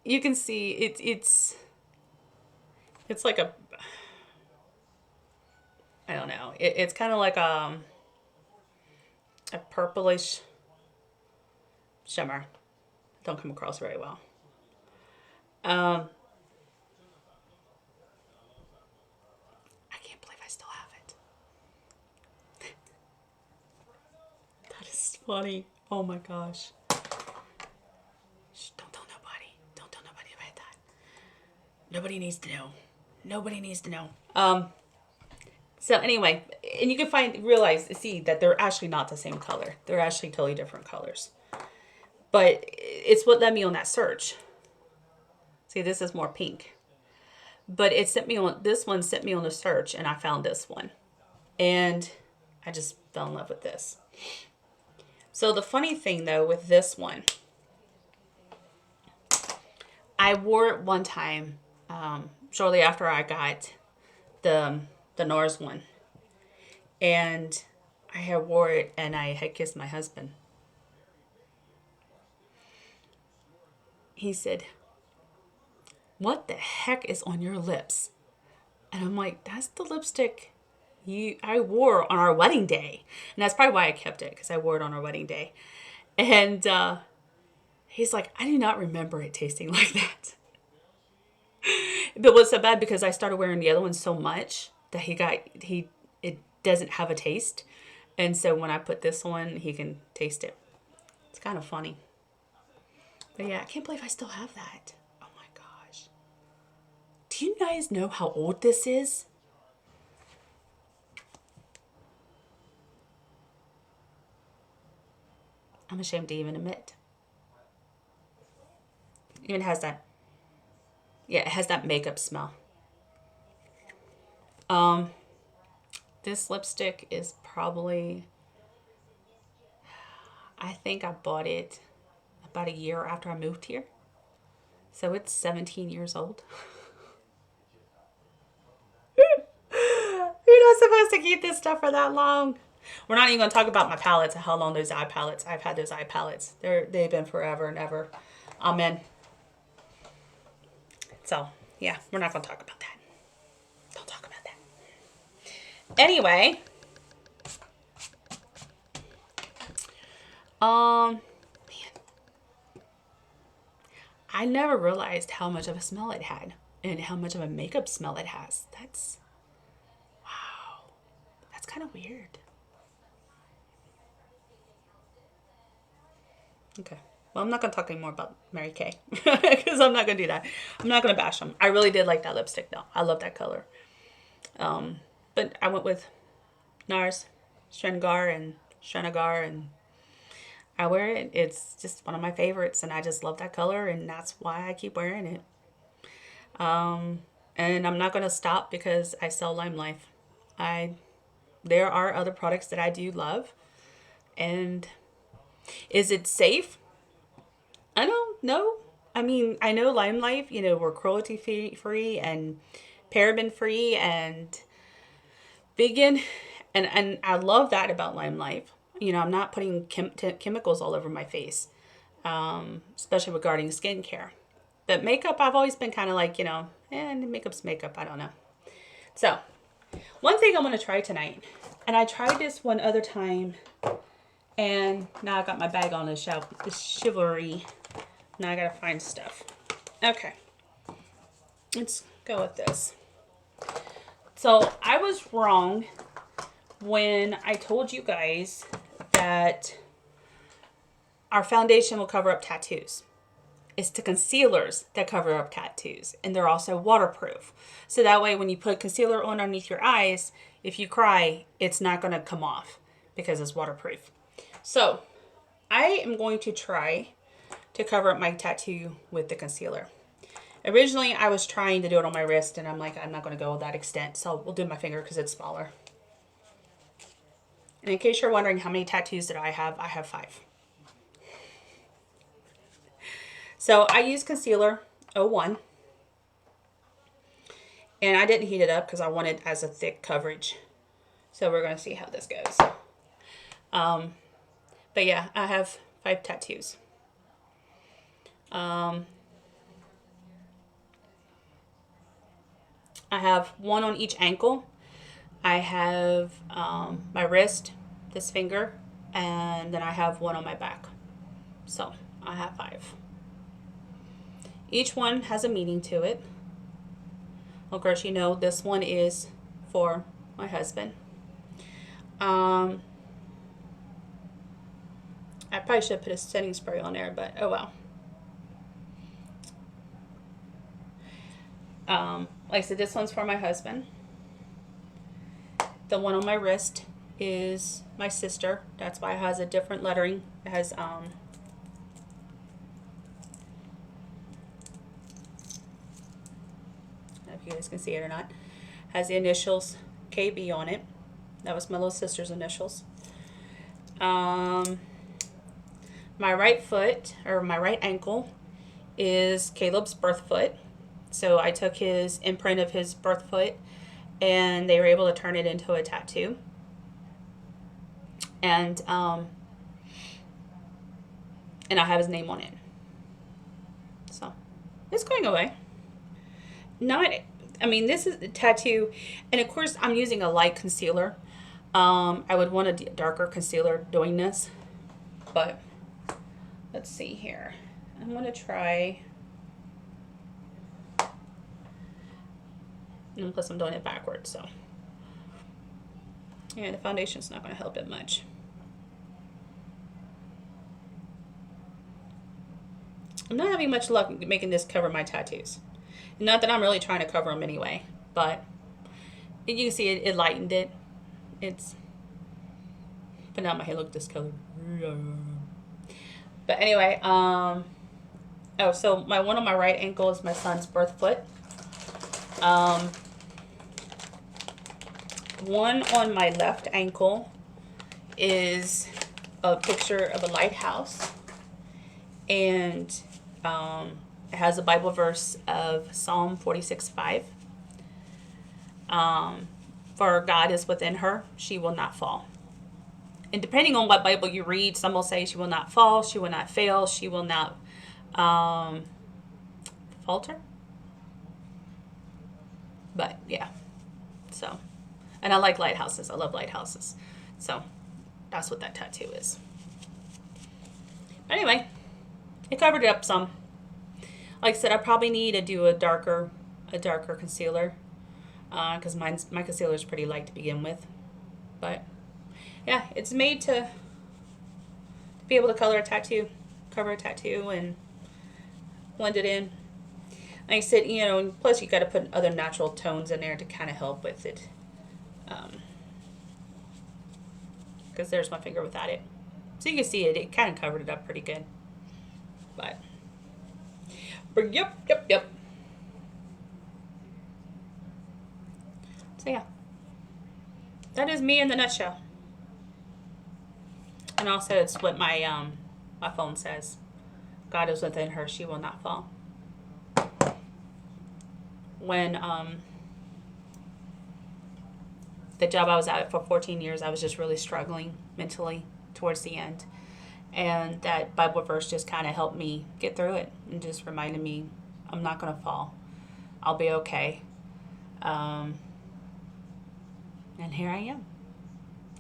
you can see it's like a, I don't know. It's kind of like a purplish shimmer. Don't come across very well. I can't believe I still have it. That is funny. Oh my gosh. Shh, don't tell nobody. Don't tell nobody about that. Nobody needs to know. Nobody needs to know. So anyway, and you can see that they're actually not the same color. They're actually totally different colors. But it's what led me on that search. See, this is more pink. But this one sent me on a search, and I found this one. And I just fell in love with this. So the funny thing though with this one, I wore it one time shortly after I got the NARS one. And I had wore it and I had kissed my husband. He said, "What the heck is on your lips?" And I'm like, "That's the lipstick I wore on our wedding day." And that's probably why I kept it, because I wore it on our wedding day. And he's like, "I do not remember it tasting like that." But what's so bad, because I started wearing the other one so much that it doesn't have a taste. And so when I put this one, he can taste it. It's kind of funny. But yeah, I can't believe I still have that. Oh my gosh. Do you guys know how old this is? I'm ashamed to even admit. It even has that, yeah, it has that makeup smell. This lipstick is probably, I think I bought it about a year after I moved here. So it's 17 years old. You're not supposed to keep this stuff for that long. We're not even going to talk about my palettes and how long those eye palettes. I've had those eye palettes. They've been forever and ever. Amen. So, yeah, we're not going to talk about that. Don't talk about that. Anyway. Man. I never realized how much of a smell it had and how much of a makeup smell it has. Wow. That's kind of weird. Okay. Well, I'm not going to talk anymore about Mary Kay because I'm not going to do that. I'm not going to bash them. I really did like that lipstick though. I love that color. But I went with NARS, Srinagar, and I wear it. It's just one of my favorites, and I just love that color, and that's why I keep wearing it. And I'm not going to stop because I sell Lime Life. There are other products that I do love, and is it safe? I don't know. I mean, I know Lime Life, we're cruelty free and paraben free and vegan, and I love that about Lime Life. I'm not putting chemicals all over my face, especially regarding skincare. But makeup, I've always been kind of like, makeup's makeup. I don't know. So, one thing I'm going to try tonight, and I tried this one other time, and now I got my bag on the shelf. This Chivalry. Now I got to find stuff. Okay. Let's go with this. So, I was wrong when I told you guys that our foundation will cover up tattoos. It's the concealers that cover up tattoos, and they're also waterproof. So that way when you put concealer on underneath your eyes, if you cry, it's not going to come off because it's waterproof. So I am going to try to cover up my tattoo with the concealer. Originally, I was trying to do it on my wrist, and I'm like, I'm not going to go that extent, so we'll do my finger because it's smaller. And in case you're wondering how many tattoos that I have 5. So I use concealer 01. And I didn't heat it up because I wanted as a thick coverage. So we're going to see how this goes. But yeah, I have 5 tattoos. I have 1 on each ankle. I have my wrist, this finger, and then I have 1 on my back. So I have 5. Each one has a meaning to it. Of course, you know this one is for my husband. I probably should put a setting spray on there, but oh well. Like I said, this one's for my husband. The one on my wrist is my sister. That's why it has a different lettering. It has I don't know if you guys can see it or not. It has the initials KB on it. That was my little sister's initials. My right foot, or my right ankle, is Caleb's birth foot. So I took his imprint of his birth foot, and they were able to turn it into a tattoo. And I have his name on it. So it's going away. This is the tattoo, and of course I'm using a light concealer. I would want a darker concealer doing this, but let's see here. I'm going to try, and plus I'm doing it backwards, so yeah, the foundation's not going to help it much. I'm not having much luck making this cover my tattoos. Not that I'm really trying to cover them anyway, but you can see it lightened it. But now my hair looks discolored. But anyway, so my one on my right ankle is my son's birth foot. One on my left ankle is a picture of a lighthouse, and it has a Bible verse of Psalm 46:5. For God is within her, she will not fall. And depending on what Bible you read, some will say she will not fall, she will not fail, she will not falter. But yeah, so, and I like lighthouses. I love lighthouses. So that's what that tattoo is. But anyway, it covered it up some. Like I said, I probably need to do a darker concealer, because my concealer is pretty light to begin with. But yeah, it's made to be able to cover a tattoo, and blend it in. Like I said, plus you got to put other natural tones in there to kind of help with it. Because there's my finger without it. So you can see it kind of covered it up pretty good. But yep. So yeah, that is me in the nutshell. And also it's what my my phone says. God is within her, she will not fall. When the job I was at for 14 years, I was just really struggling mentally towards the end. And that Bible verse just kind of helped me get through it and just reminded me, I'm not going to fall. I'll be okay. And here I am.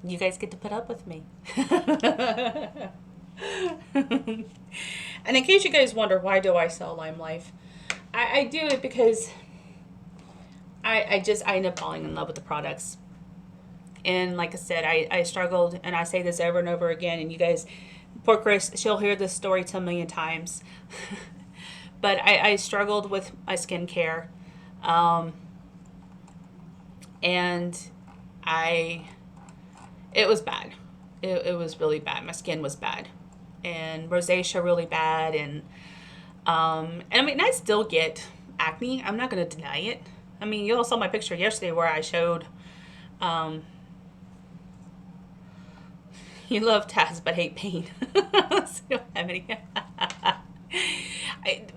You guys get to put up with me. And in case you guys wonder, why do I sell Lime Life? I do it because I end up falling in love with the products. And like I said, I struggled, and I say this over and over again, and you guys, poor Chris, she'll hear this story 10 million times. But I struggled with my skincare. And it was bad. It was really bad. My skin was bad. And rosacea really bad. And I mean, I still get acne. I'm not going to deny it. I mean, you all saw my picture yesterday where I showed you love tats but hate pain. So you don't have any.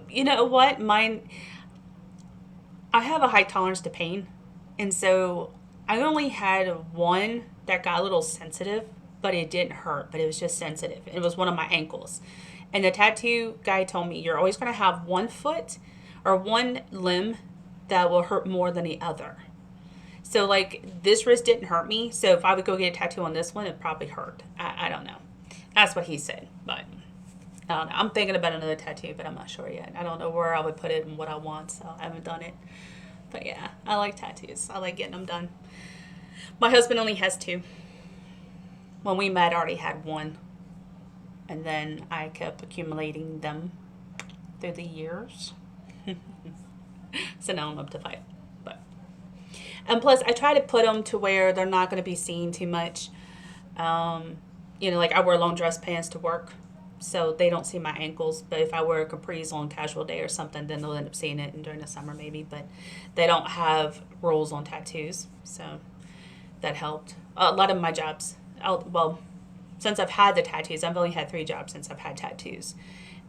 You know what? I have a high tolerance to pain. And so I only had one that got a little sensitive, but it didn't hurt, but it was just sensitive. It was one of my ankles. And the tattoo guy told me you're always going to have one foot or one limb that will hurt more than the other. So, like, this wrist didn't hurt me. So, if I would go get a tattoo on this one, it probably hurt. I don't know. That's what he said. But I don't know. I'm thinking about another tattoo, but I'm not sure yet. I don't know where I would put it and what I want, so I haven't done it. But yeah, I like tattoos. I like getting them done. My husband only has two. When we met, I already had one. And then I kept accumulating them through the years. So now I'm up to 5. And plus, I try to put them to where they're not going to be seen too much. You know, like I wear long dress pants to work, so they don't see my ankles. But if I wear capris on casual day or something, then they'll end up seeing it, and during the summer maybe. But they don't have rules on tattoos, so that helped. A lot of my jobs, well, since I've had the tattoos, I've only had 3 jobs since I've had tattoos.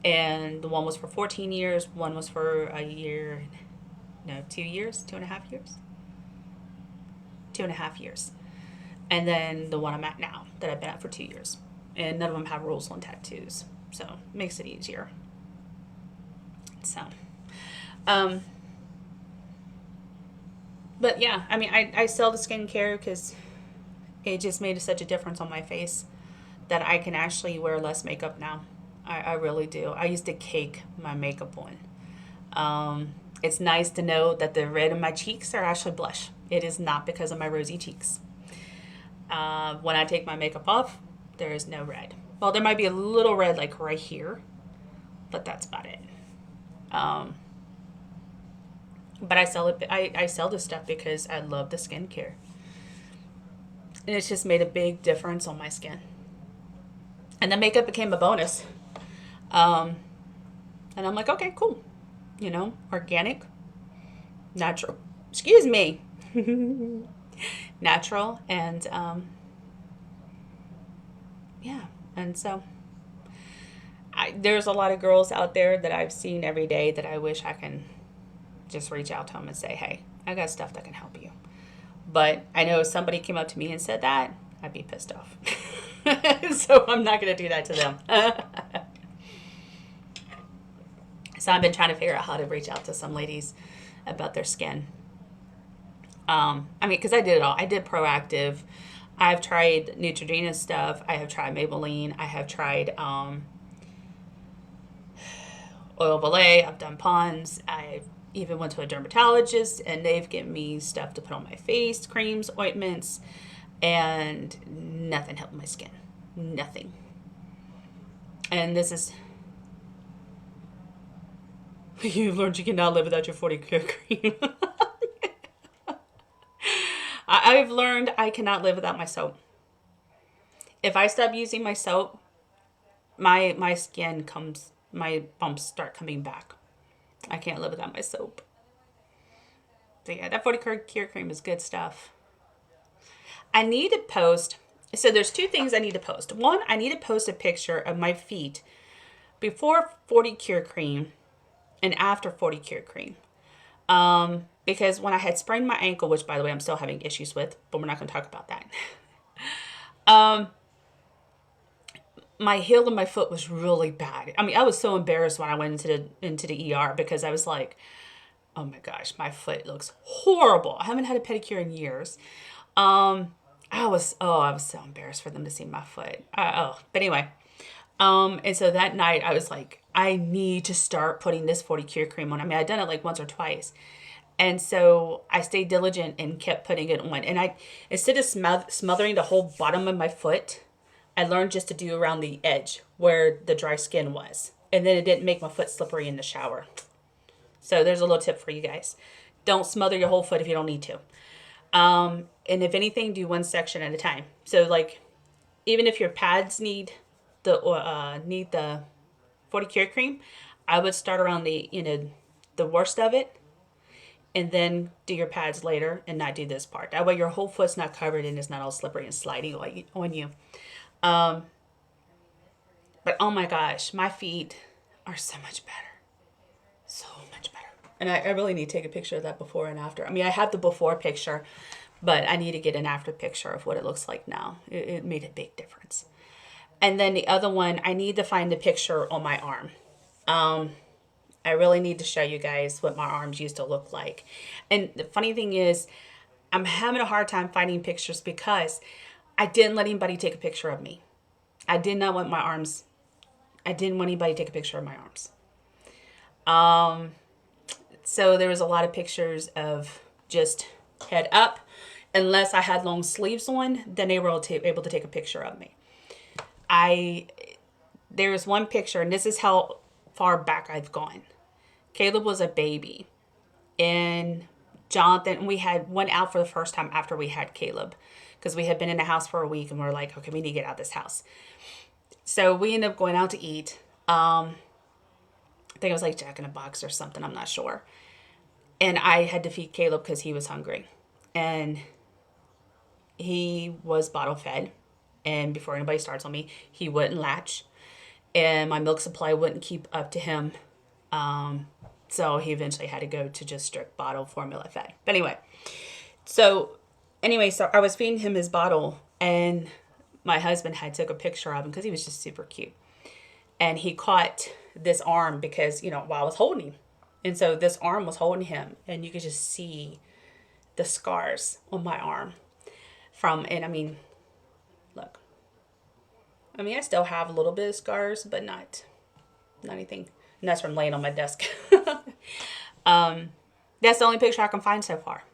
And the one was for 14 years, one was for a year, no, 2 years, 2.5 years. 2.5 years. And then the one I'm at now that I've been at for 2 years. And none of them have rules on tattoos. So it makes it easier. So, but yeah, I mean, I sell the skincare because it just made such a difference on my face that I can actually wear less makeup now. I really do. I used to cake my makeup on. It's nice to know that the red in my cheeks are actually blush. It is not because of my rosy cheeks. When I take my makeup off, there is no red. Well, there might be a little red like right here, but that's about it. But I sell it. I sell this stuff because I love the skincare, and it's just made a big difference on my skin. And the makeup became a bonus. And I'm like, okay, cool. You know, organic, natural. Excuse me. Natural, and yeah. And so there's a lot of girls out there that I've seen every day that I wish I can just reach out to them and say, hey, I got stuff that can help you. But I know if somebody came up to me and said that, I'd be pissed off. So I'm not going to do that to them. So I've been trying to figure out how to reach out to some ladies about their skin. I mean, because I did it all. I did Proactive. I've tried Neutrogena stuff. I have tried Maybelline. I have tried Oil Valet. I've done Pond's. I even went to a dermatologist, and they've given me stuff to put on my face, creams, ointments, and nothing helped my skin. Nothing. And this is... You've learned you cannot live without your 40 Cure cream. I've learned I cannot live without my soap. If I stop using my soap, my skin comes, my bumps start coming back. I can't live without my soap. So yeah, that 40 Cure cream is good stuff. I need to post, so there's 2 things I need to post. One, I need to post a picture of my feet before 40 Cure cream and after 40 Cure cream. Because when I had sprained my ankle, which by the way, I'm still having issues with, but we're not going to talk about that. My heel of my foot was really bad. I mean, I was so embarrassed when I went into the ER because I was like, oh my gosh, my foot looks horrible. I haven't had a pedicure in years. I was so embarrassed for them to see my foot. But anyway, and so that night I was like, I need to start putting this 40 Cure cream on. I mean, I'd done it like once or twice. And so I stayed diligent and kept putting it on. And instead of smothering the whole bottom of my foot, I learned just to do around the edge where the dry skin was. And then it didn't make my foot slippery in the shower. So there's a little tip for you guys. Don't smother your whole foot if you don't need to. And if anything, do one section at a time. So like, even if your pads need the 40 Cure cream, I would start around the worst of it, and then do your pads later and not do this part. That way your whole foot's not covered and it's not all slippery and sliding on you. But oh my gosh, my feet are so much better. So much better. And I really need to take a picture of that before and after. I mean, I have the before picture, but I need to get an after picture of what it looks like now. It made a big difference. And then the other one, I need to find the picture on my arm. I really need to show you guys what my arms used to look like. And the funny thing is, I'm having a hard time finding pictures because I didn't let anybody take a picture of me. I did not want my arms. I didn't want anybody to take a picture of my arms. So there was a lot of pictures of just head up. Unless I had long sleeves on, then they were able to take a picture of me. There was one picture, and this is how far back I've gone. Caleb was a baby, and Jonathan, we had went out for the first time after we had Caleb, because we had been in the house for a week, and we were like, okay, we need to get out of this house. So we ended up going out to eat. I think it was like Jack in the Box or something, I'm not sure. And I had to feed Caleb because he was hungry. And he was bottle fed. And before anybody starts on me, he wouldn't latch. And my milk supply wouldn't keep up to him. So he eventually had to go to just strict bottle formula fed. But so I was feeding him his bottle, and my husband had took a picture of him because he was just super cute. And he caught this arm because, while I was holding him. And so this arm was holding him, and you could just see the scars on my arm look. I still have a little bit of scars, but not anything. And that's from laying on my desk. That's the only picture I can find so far.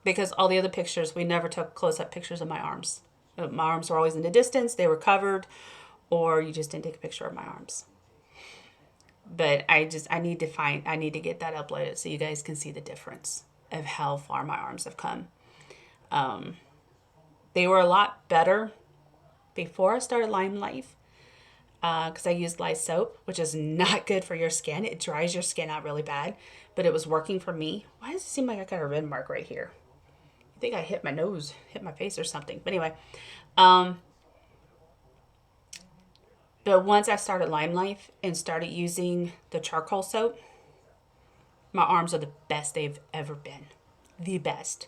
Because all the other pictures, we never took close-up pictures of my arms. My arms were always in the distance. They were covered. Or you just didn't take a picture of my arms. But I need to get that uploaded so you guys can see the difference of how far my arms have come. They were a lot better before I started Lime Life. Because I used lye soap, which is not good for your skin. It dries your skin out really bad. But it was working for me. Why does it seem like I got a red mark right here? I think I hit my face or something. But anyway. But once I started Lime Life and started using the charcoal soap, my arms are the best they've ever been. The best.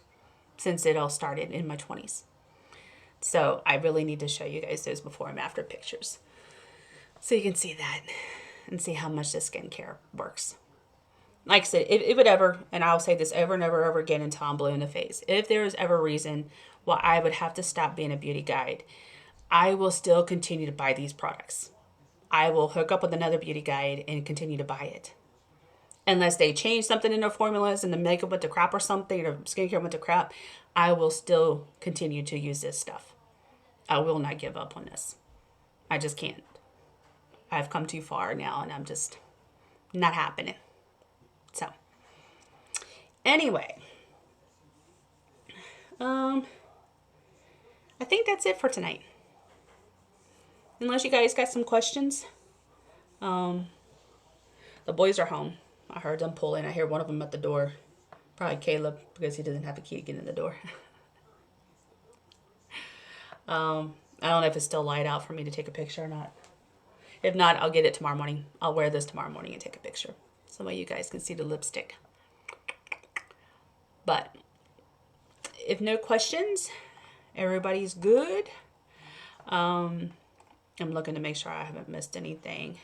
Since it all started in my 20s. So I really need to show you guys those before and after pictures. So you can see that and see how much the skincare works. Like I said, if it would ever, and I'll say this over and over and over again until I'm blue in the face, if there is ever a reason why I would have to stop being a beauty guide, I will still continue to buy these products. I will hook up with another beauty guide and continue to buy it. Unless they change something in their formulas and the makeup went to crap or something, or skincare went to crap, I will still continue to use this stuff. I will not give up on this. I just can't. I've come too far now, and I'm just not happening. So, anyway, I think that's it for tonight. Unless you guys got some questions. The boys are home. I heard them pulling. I hear one of them at the door. Probably Caleb, because he doesn't have a key to get in the door. I don't know if it's still light out for me to take a picture or not. If not, I'll get it tomorrow morning. I'll wear this tomorrow morning and take a picture. So that you guys can see the lipstick. But if no questions, everybody's good. I'm looking to make sure I haven't missed anything.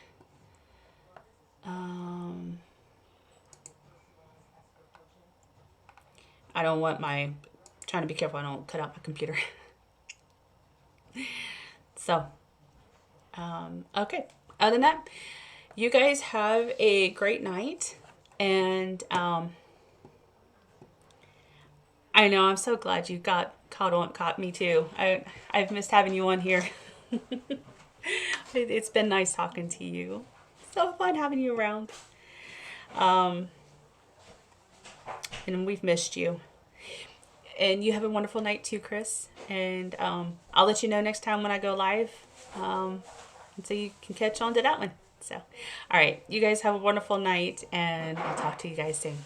I don't want trying to be careful I don't cut out my computer. So, okay. Other than that, you guys have a great night. And I know, I'm so glad you caught me too. I've missed having you on here. It's been nice talking to you. So fun having you around. And we've missed you. And you have a wonderful night too, Chris. And I'll let you know next time when I go live. And so you can catch on to that one. So, all right. You guys have a wonderful night. And I'll talk to you guys soon.